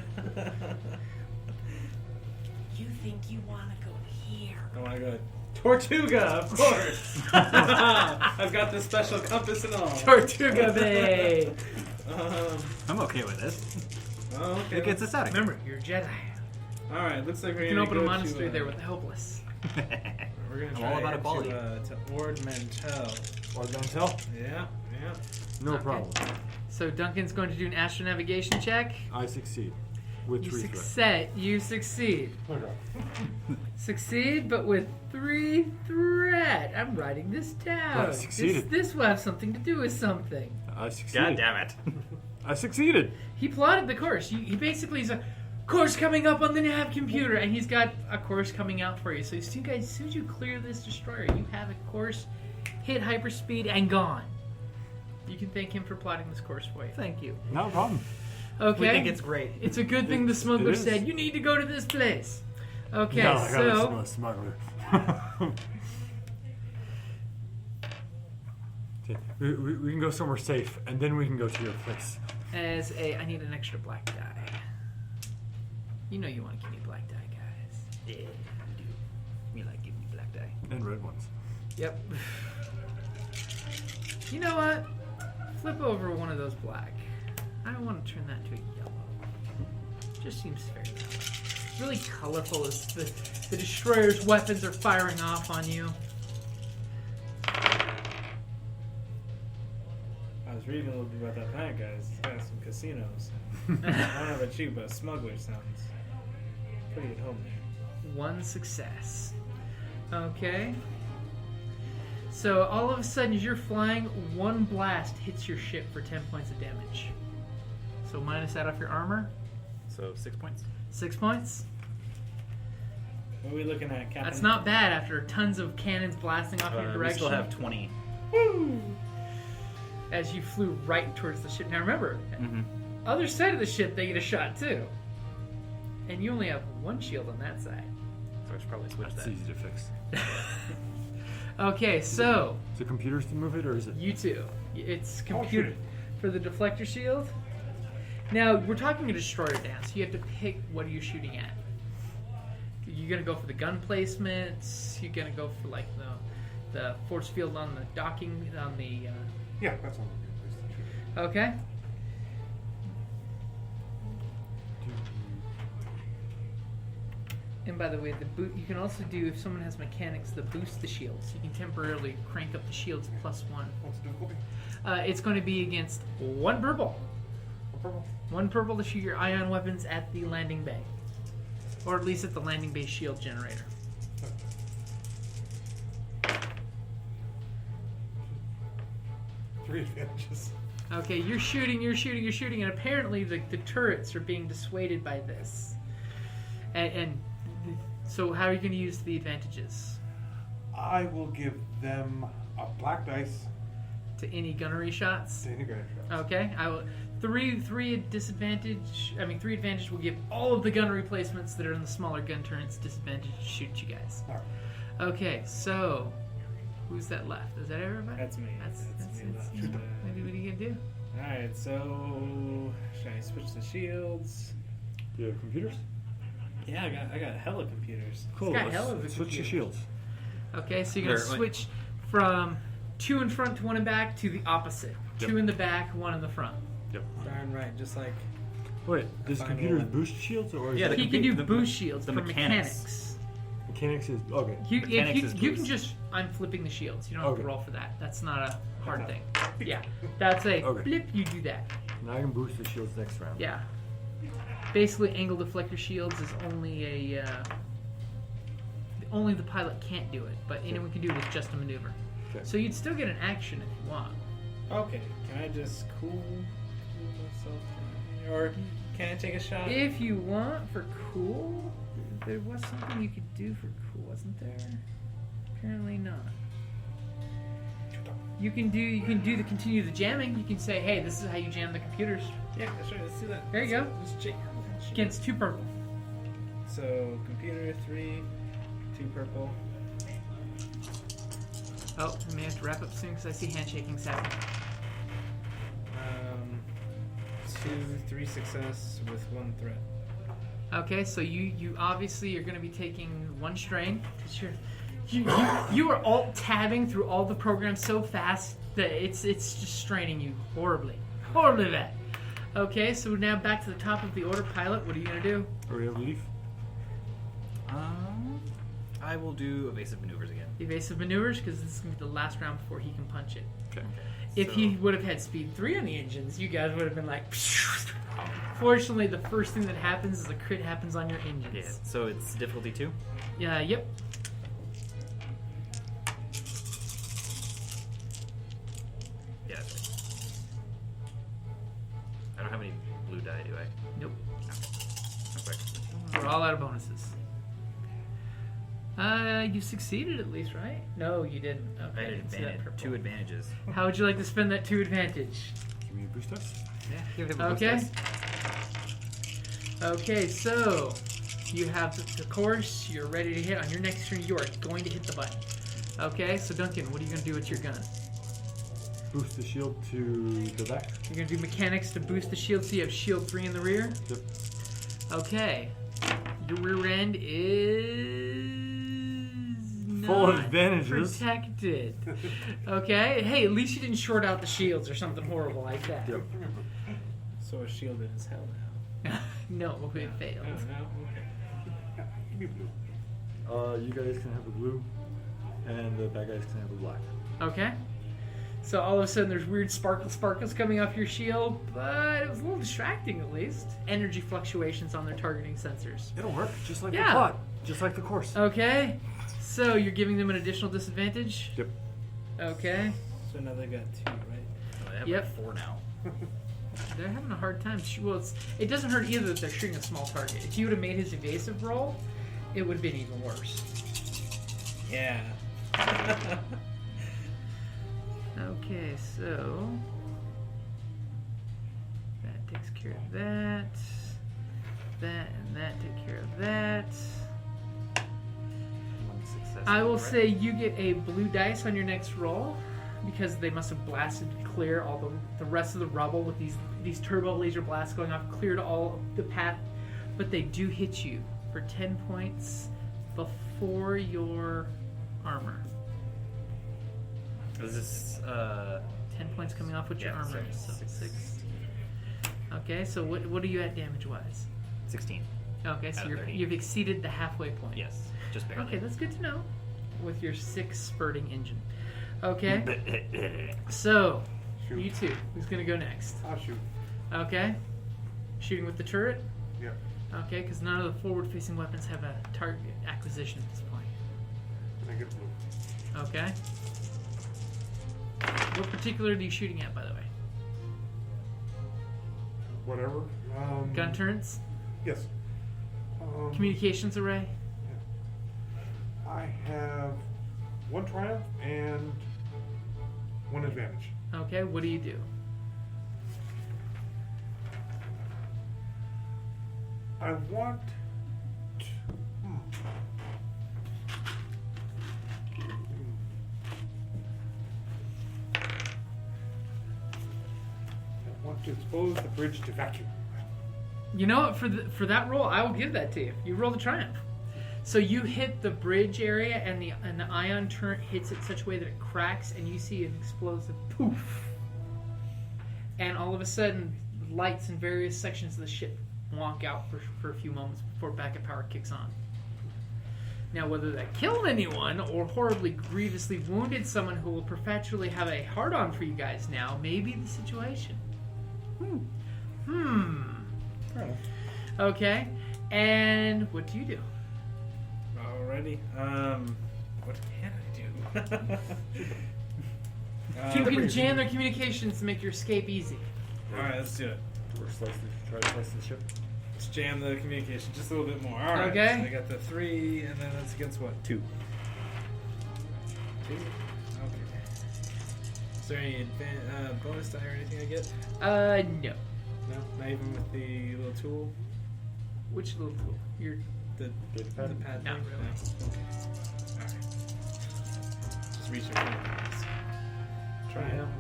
You think you want to go here? I want to go to Tortuga, of course. I've got the special compass and all. Tortuga Bay. I'm okay with this. Oh, okay. It gets us out of here. Remember, you're a Jedi. All right, looks like we're You can gonna open a go monastery to, there with the hopeless. We're gonna I'm try all about to equality. To Ord Mantell. Or don't tell? Yeah. No Okay. problem. So Duncan's going to do an astronavigation check. I succeed. With 3 threat. You succeed. Okay. Succeed, but with 3 threat. I'm writing this down. I succeeded. This will have something to do with something. I succeeded. God damn it. I succeeded. He plotted the course. He basically is a course coming up on the nav computer, and he's got a course coming out for you. So as soon as you clear this destroyer, you have a course, hit hyperspeed, and gone. You can thank him for plotting this course for you. Thank you. No problem. Okay. We think it's great. It's a good thing the smuggler it is. said, you need to go to this place. Okay, No, I gotta so... smell a smuggler. Okay, we can go somewhere safe, and then we can go to your place. I need an extra black die. You know you want to give me black die, guys. Yeah, you do. Me like give me black die. And red ones. Yep. You know what? Flip over one of those black. I don't want to turn that to a yellow. Just seems fair. Really colorful as the destroyer's weapons are firing off on you. I was reading a little bit about that planet, guys. It's got some casinos. I don't know about you, but smuggler sounds pretty at home there. 1 success. Okay. So all of a sudden, as you're flying, 1 blast hits your ship for 10 points of damage. So minus that off your armor. So 6 points. 6 points. What are we looking at, Captain? That's not bad after tons of cannons blasting off your We direction. still have 20. As you flew right towards the ship. Now remember, Mm-hmm. other side of the ship, they get a shot too. And you only have 1 shield on that side. So I should probably switch That's that. easy to fix. Okay, so Is it computers to move it, or is it? you two. It's shoot computer it. for the deflector shield. Now, we're talking a destroyer dance. You have to pick what are you shooting at. You're going to go for the gun placements. You're going to go for like the force field on the docking, on the... Yeah, that's all. Good place to shoot. Okay. And by the way, the boot you can also do if someone has mechanics, the boost the shields. You can temporarily crank up the shields +1. What's the difficulty? It's going to be against 1 purple. Purple. 1 purple to shoot your ion weapons at the landing bay. Or at least at the landing bay shield generator. Three advantages. Okay, you're shooting, and apparently the turrets are being dissuaded by this. And so how are you going to use the advantages? I will give them a black dice to any gunnery shots. Danny Grant. Okay, I will. Three disadvantage. I mean, 3 advantage will give all of the gun replacements that are in the smaller gun turrets disadvantage to shoot you guys. All right. Okay, so who's that left? Is that everybody? That's me. That's me left. What are you gonna do? Alright, so should I switch the shields? Do you have computers? Yeah, I got hella computers. Cool. got let's hell of a switch the computer. shields. Okay, so you're gonna Wait. switch from 2 in front to 1 in back to the opposite. Yep. 2 in the back, 1 in the front. Darn right, just like Wait, does Fine, computers well, boost shields or is Yeah, that He can do the- boost shields the for mechanics. mechanics. mechanics is okay? Mechanics is You can boost. just I'm flipping the shields. You don't have to Okay. roll for that. That's not a hard thing. Yeah, that's a Okay. flip. You do that. Now I can boost the shields next round. Yeah. Basically, angle deflector shields is only a only the pilot can't do it, but anyone can do it with just a maneuver. Okay. So you'd still get an action if you want. okay. Can I just cool myself down? Or can I take a shot? If you want for cool, there was something you could do for cool, wasn't there? Apparently not. You can do the continue the jamming. You can say, hey, this is how you jam the computers Yeah, sure. Let's do that. There you go. Let's jam. against 2 purple. So computer 3, 2 purple. Oh, I may have to wrap up soon because I see handshaking happening. 2, 3 success with 1 threat. Okay, so you obviously are going to be taking 1 strain because you are alt tabbing through all the programs so fast that it's just straining you horribly bad. Okay, so now back to the top of the order, pilot. What are you going to do? Or you have leaf? I will do evasive maneuvers again. Evasive maneuvers because this is going to be the last round before he can punch it. Okay. If So- he would have had speed 3 on the engines, you guys would have been like. Fortunately, the first thing that happens is a crit happens on your engines. Yeah. So it's difficulty 2. Yeah. Yep. Yeah, that's right. I don't have any blue die, do I? Nope. Okay. We're all out of bonuses. You succeeded at least, right? No, you didn't. Okay, I had didn't see that advantage, purple. 2 advantages. How would you like to spend that 2 advantage? Give me a boost dice. Yeah, give it a boost Okay. dice. Okay, so you have the course. You're ready to hit. On your next turn, you are going to hit the button. Okay, so Duncan, what are you going to do with your gun? Boost the shield to the back. You're going to do mechanics to boost the shield, so you have shield 3 in the rear. Yep. Okay. Your rear end is Full of not advantages. protected. Okay. Hey, at least you didn't short out the shields or something horrible like that. Yep. So we're shielded as hell now. No, it failed. Oh, no? Okay. Give me blue. You guys can have the blue, and the bad guys can have the black. Okay. So all of a sudden there's weird sparkles coming off your shield, but it was a little distracting at least. Energy fluctuations on their targeting sensors. It'll work, just like Yeah. the plot, just like the course. Okay. So you're giving them an additional disadvantage? Yep. Okay. So now they got 2, right? I have Yep. like 4 now. They're having a hard time. Well, it doesn't hurt either that they're shooting a small target. If you would have made his evasive roll, it would have been even worse. Yeah. Okay, so that takes care of that. That and that take care of that. 1 success. I will right? say you get a blue dice on your next roll because they must have blasted clear all the rest of the rubble with these turbo laser blasts going off, cleared all the path, but they do hit you for 10 points before your armor. Is this 10 points coming off with your Yeah, armor, so so 6. 6. Okay, so what are you at damage wise? 16. Okay, so Out of 30. you've exceeded the halfway point. Yes, just barely. Okay, that's good to know. With your 6 spurting engine. Okay, so Shoot. you two, who's gonna go next? I'll shoot. Okay, shooting with the turret. Yep. Okay, because none of the forward-facing weapons have a target acquisition at this point. And I get blue. Okay. What particular are you shooting at, by the way? Whatever. Gun turrets, Yes. communications array. I have 1 triumph and 1 advantage. Okay, what do you do? I want. I want to expose the bridge to vacuum. You know what? For that roll, I will give that to you. You roll the triumph. So you hit the bridge area, and the ion turret hits it such a way that it cracks, and you see an explosive poof. And all of a sudden, lights in various sections of the ship wonk out for a few moments before backup power kicks on. Now, whether that killed anyone or horribly grievously wounded someone who will perpetually have a hard-on for you guys now may be the situation. Okay, and what do you do? Alrighty. What can I do? You can jam their communications to make your escape easy. Alright, let's do it. Try to slice the ship. Let's jam the communication just a little bit more. Alright. Okay. So I got the 3, and then that's against what? 2. 2? Okay. Is there any bonus die or anything I get? No. No? Not even with the little tool? Which little tool? The pad Not thing? really. No. Okay. Alright. Just reach your fingers. Triumph.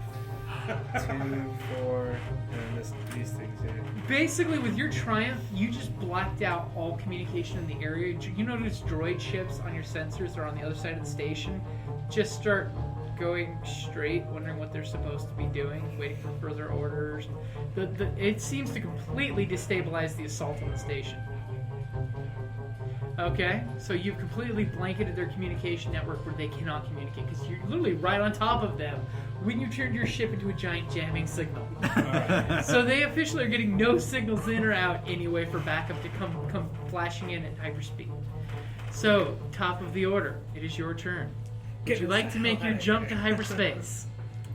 2, 4, and these things here. Basically, with your triumph, you just blacked out all communication in the area. You notice droid ships on your sensors are on the other side of the station. Just start going straight, wondering what they're supposed to be doing, waiting for further orders. It seems to completely destabilize the assault on the station. Okay, so you've completely blanketed their communication network where they cannot communicate because you're literally right on top of them when you turned your ship into a giant jamming signal. So they officially are getting no signals in or out anyway for backup to come flashing in at hyperspeed. So, top of the order, it is your turn. Would you like to make your jump to hyperspace?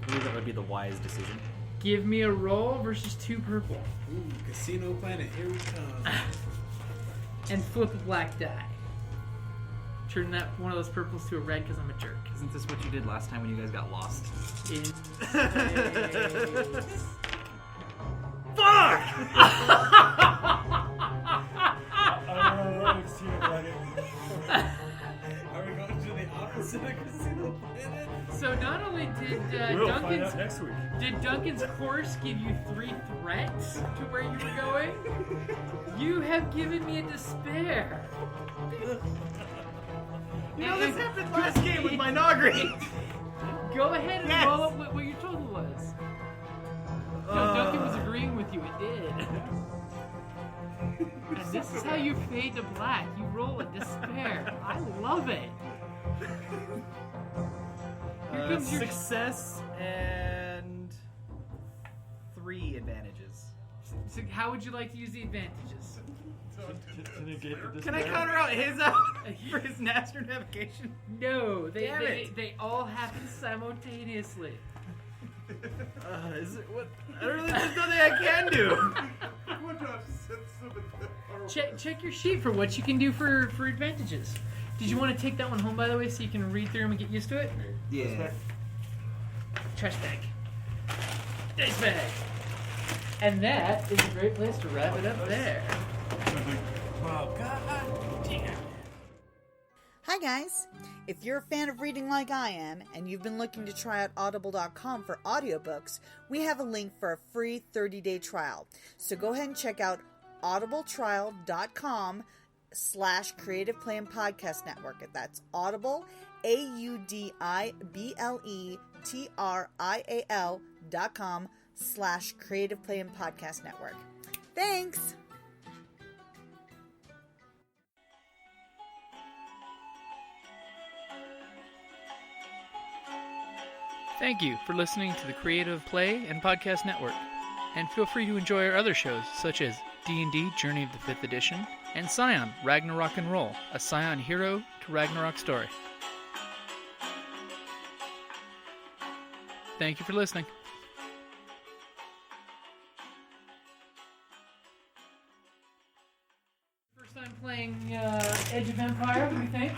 I believe that would be the wise decision. Give me a roll versus 2 purple. Ooh, Casino Planet, here we come. And flip a black die. Turn that one of those purples to a red because I'm a jerk. Isn't this what you did last time when you guys got lost? In Are we going to the opposite of Casino Planet? So not only did We'll find out next week. did Duncan's course give you 3 threats to where you were going, you have given me a despair. You know, this happened last game with my Nogri! Go ahead and Yes. roll up what your total was. No, Duncan was agreeing with you. It did. And this is how you fade to black. You roll a despair. I love it. Here comes your Success and 3 advantages. So how would you like to use the advantages? To negate the Can I despair. counter out his for his master navigation? No, Damn it. they all happen simultaneously. Is it what? I don't really there's nothing I can do. Check your sheet for what you can do for advantages. Did you want to take that one home, by the way, so you can read through them and get used to it? Yeah. Trash bag. Dice bag. And that is a great place to wrap it up there. Oh, God damn. Hi guys! If you're a fan of reading like I am, and you've been looking to try out audible.com for audiobooks, we have a link for a free 30-day trial. So go ahead and check out audibletrial.com/Creative Play and Podcast Network. That's Audible, audibletrial.com/Creative Play and Podcast Network. Thanks! Thank you for listening to the Creative Play and Podcast Network. And feel free to enjoy our other shows, such as D&D Journey of the 5th Edition and Scion Ragnarok and Roll, a Scion hero to Ragnarok story. Thank you for listening. First time playing Edge of Empire, what do you think?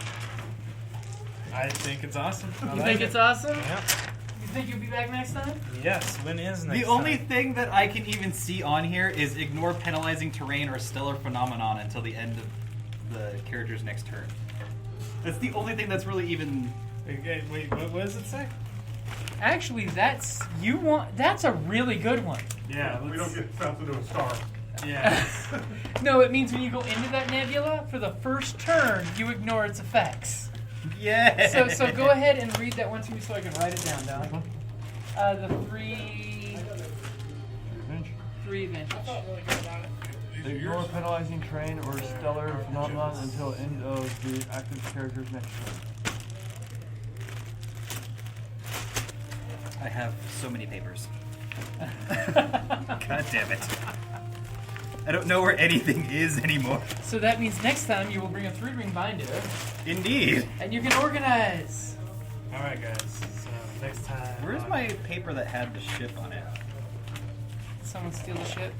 I think it's awesome. You think it's awesome? Yeah. You You think you'll be back next time? Yes, when is next The only time? thing that I can even see on here is ignore penalizing terrain or stellar phenomenon until the end of the character's next turn. That's the only thing that's really even. Okay, wait, what does it say? Actually, that's a really good one. Yeah, We don't get bounced into a star. Yeah. No, it means when you go into that nebula, for the first turn, you ignore its effects. Yeah. So go ahead and read that one to me so I can write it down, Don. The three advantage. Ignore penalizing terrain or stellar phenomenon until end of the active character's next turn. I have so many papers. God damn it. I don't know where anything is anymore. So that means next time you will bring a 3-ring binder, Indeed. and you can organize. Alright, guys. So, next time. Where's my paper that had the ship on it? Did someone steal the ship?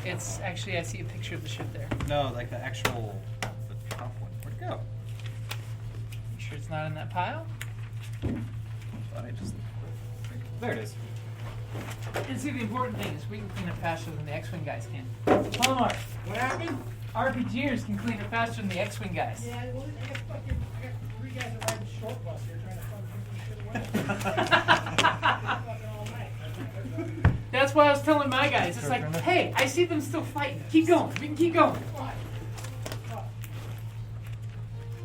It's actually, I see a picture of the ship there. No, like the actual, the top one. Where'd it go? You sure it's not in that pile? Thought I just. There it is. And see, the important thing is we can clean it faster than the X-Wing guys can. Palomar, What happened? RPGers can clean it faster than the X-Wing guys. Yeah, well, I got 3 guys that ride the short bus here trying to fucking shit away. Fucking all night. That's why I was telling my guys. It's like, hey, I see them still fighting. Keep going. We can keep going.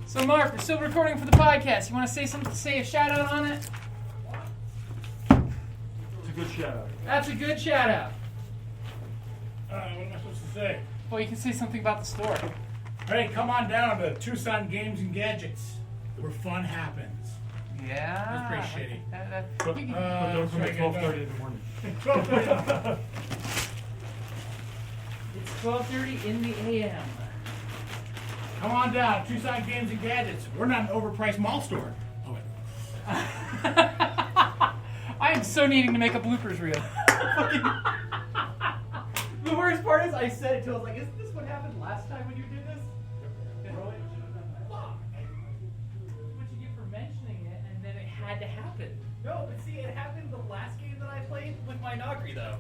So, Mark, we're still recording for the podcast. You want to say something? Say a shout out on it? It's a good shout out. That's a good shout out. What am I supposed to say? Well, you can say something about the store. Hey, come on down to Tucson Games and Gadgets, where fun happens. Yeah. That's pretty shitty. But don't come at 12:30 in the morning. It's 12:30 in the AM. Come on down, Tucson Games and Gadgets. We're not an overpriced mall store. Oh, wait. I am so needing to make a bloopers reel. The worst part is I said it to I was like, isn't this what happened last time when you did this? Fuck. What you get for mentioning it, and then it had to happen. No, but see, it happened the last game that I played with my Nagri, though.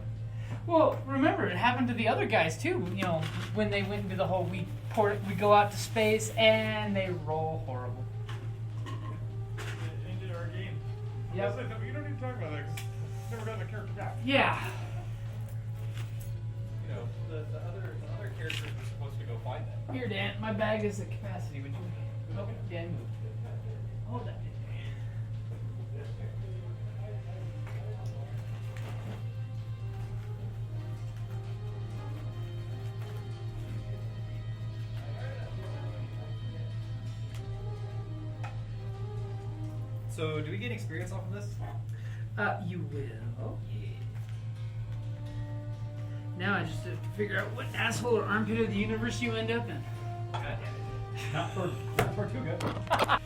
Well, remember, it happened to the other guys too. You know, when they went into the whole we go out to space and they roll horrible. Ended our game. Yep. You don't need to talk about that because never got the character back. Yeah. You know, the other characters were supposed to go find them. Here, Dan, my bag is at capacity. Would you? Oh, Dan, move. Hold that. So, do we get experience off of this? You will. Now I just have to figure out what asshole or armpit of the universe you end up in. God damn it. Not for Tortuga.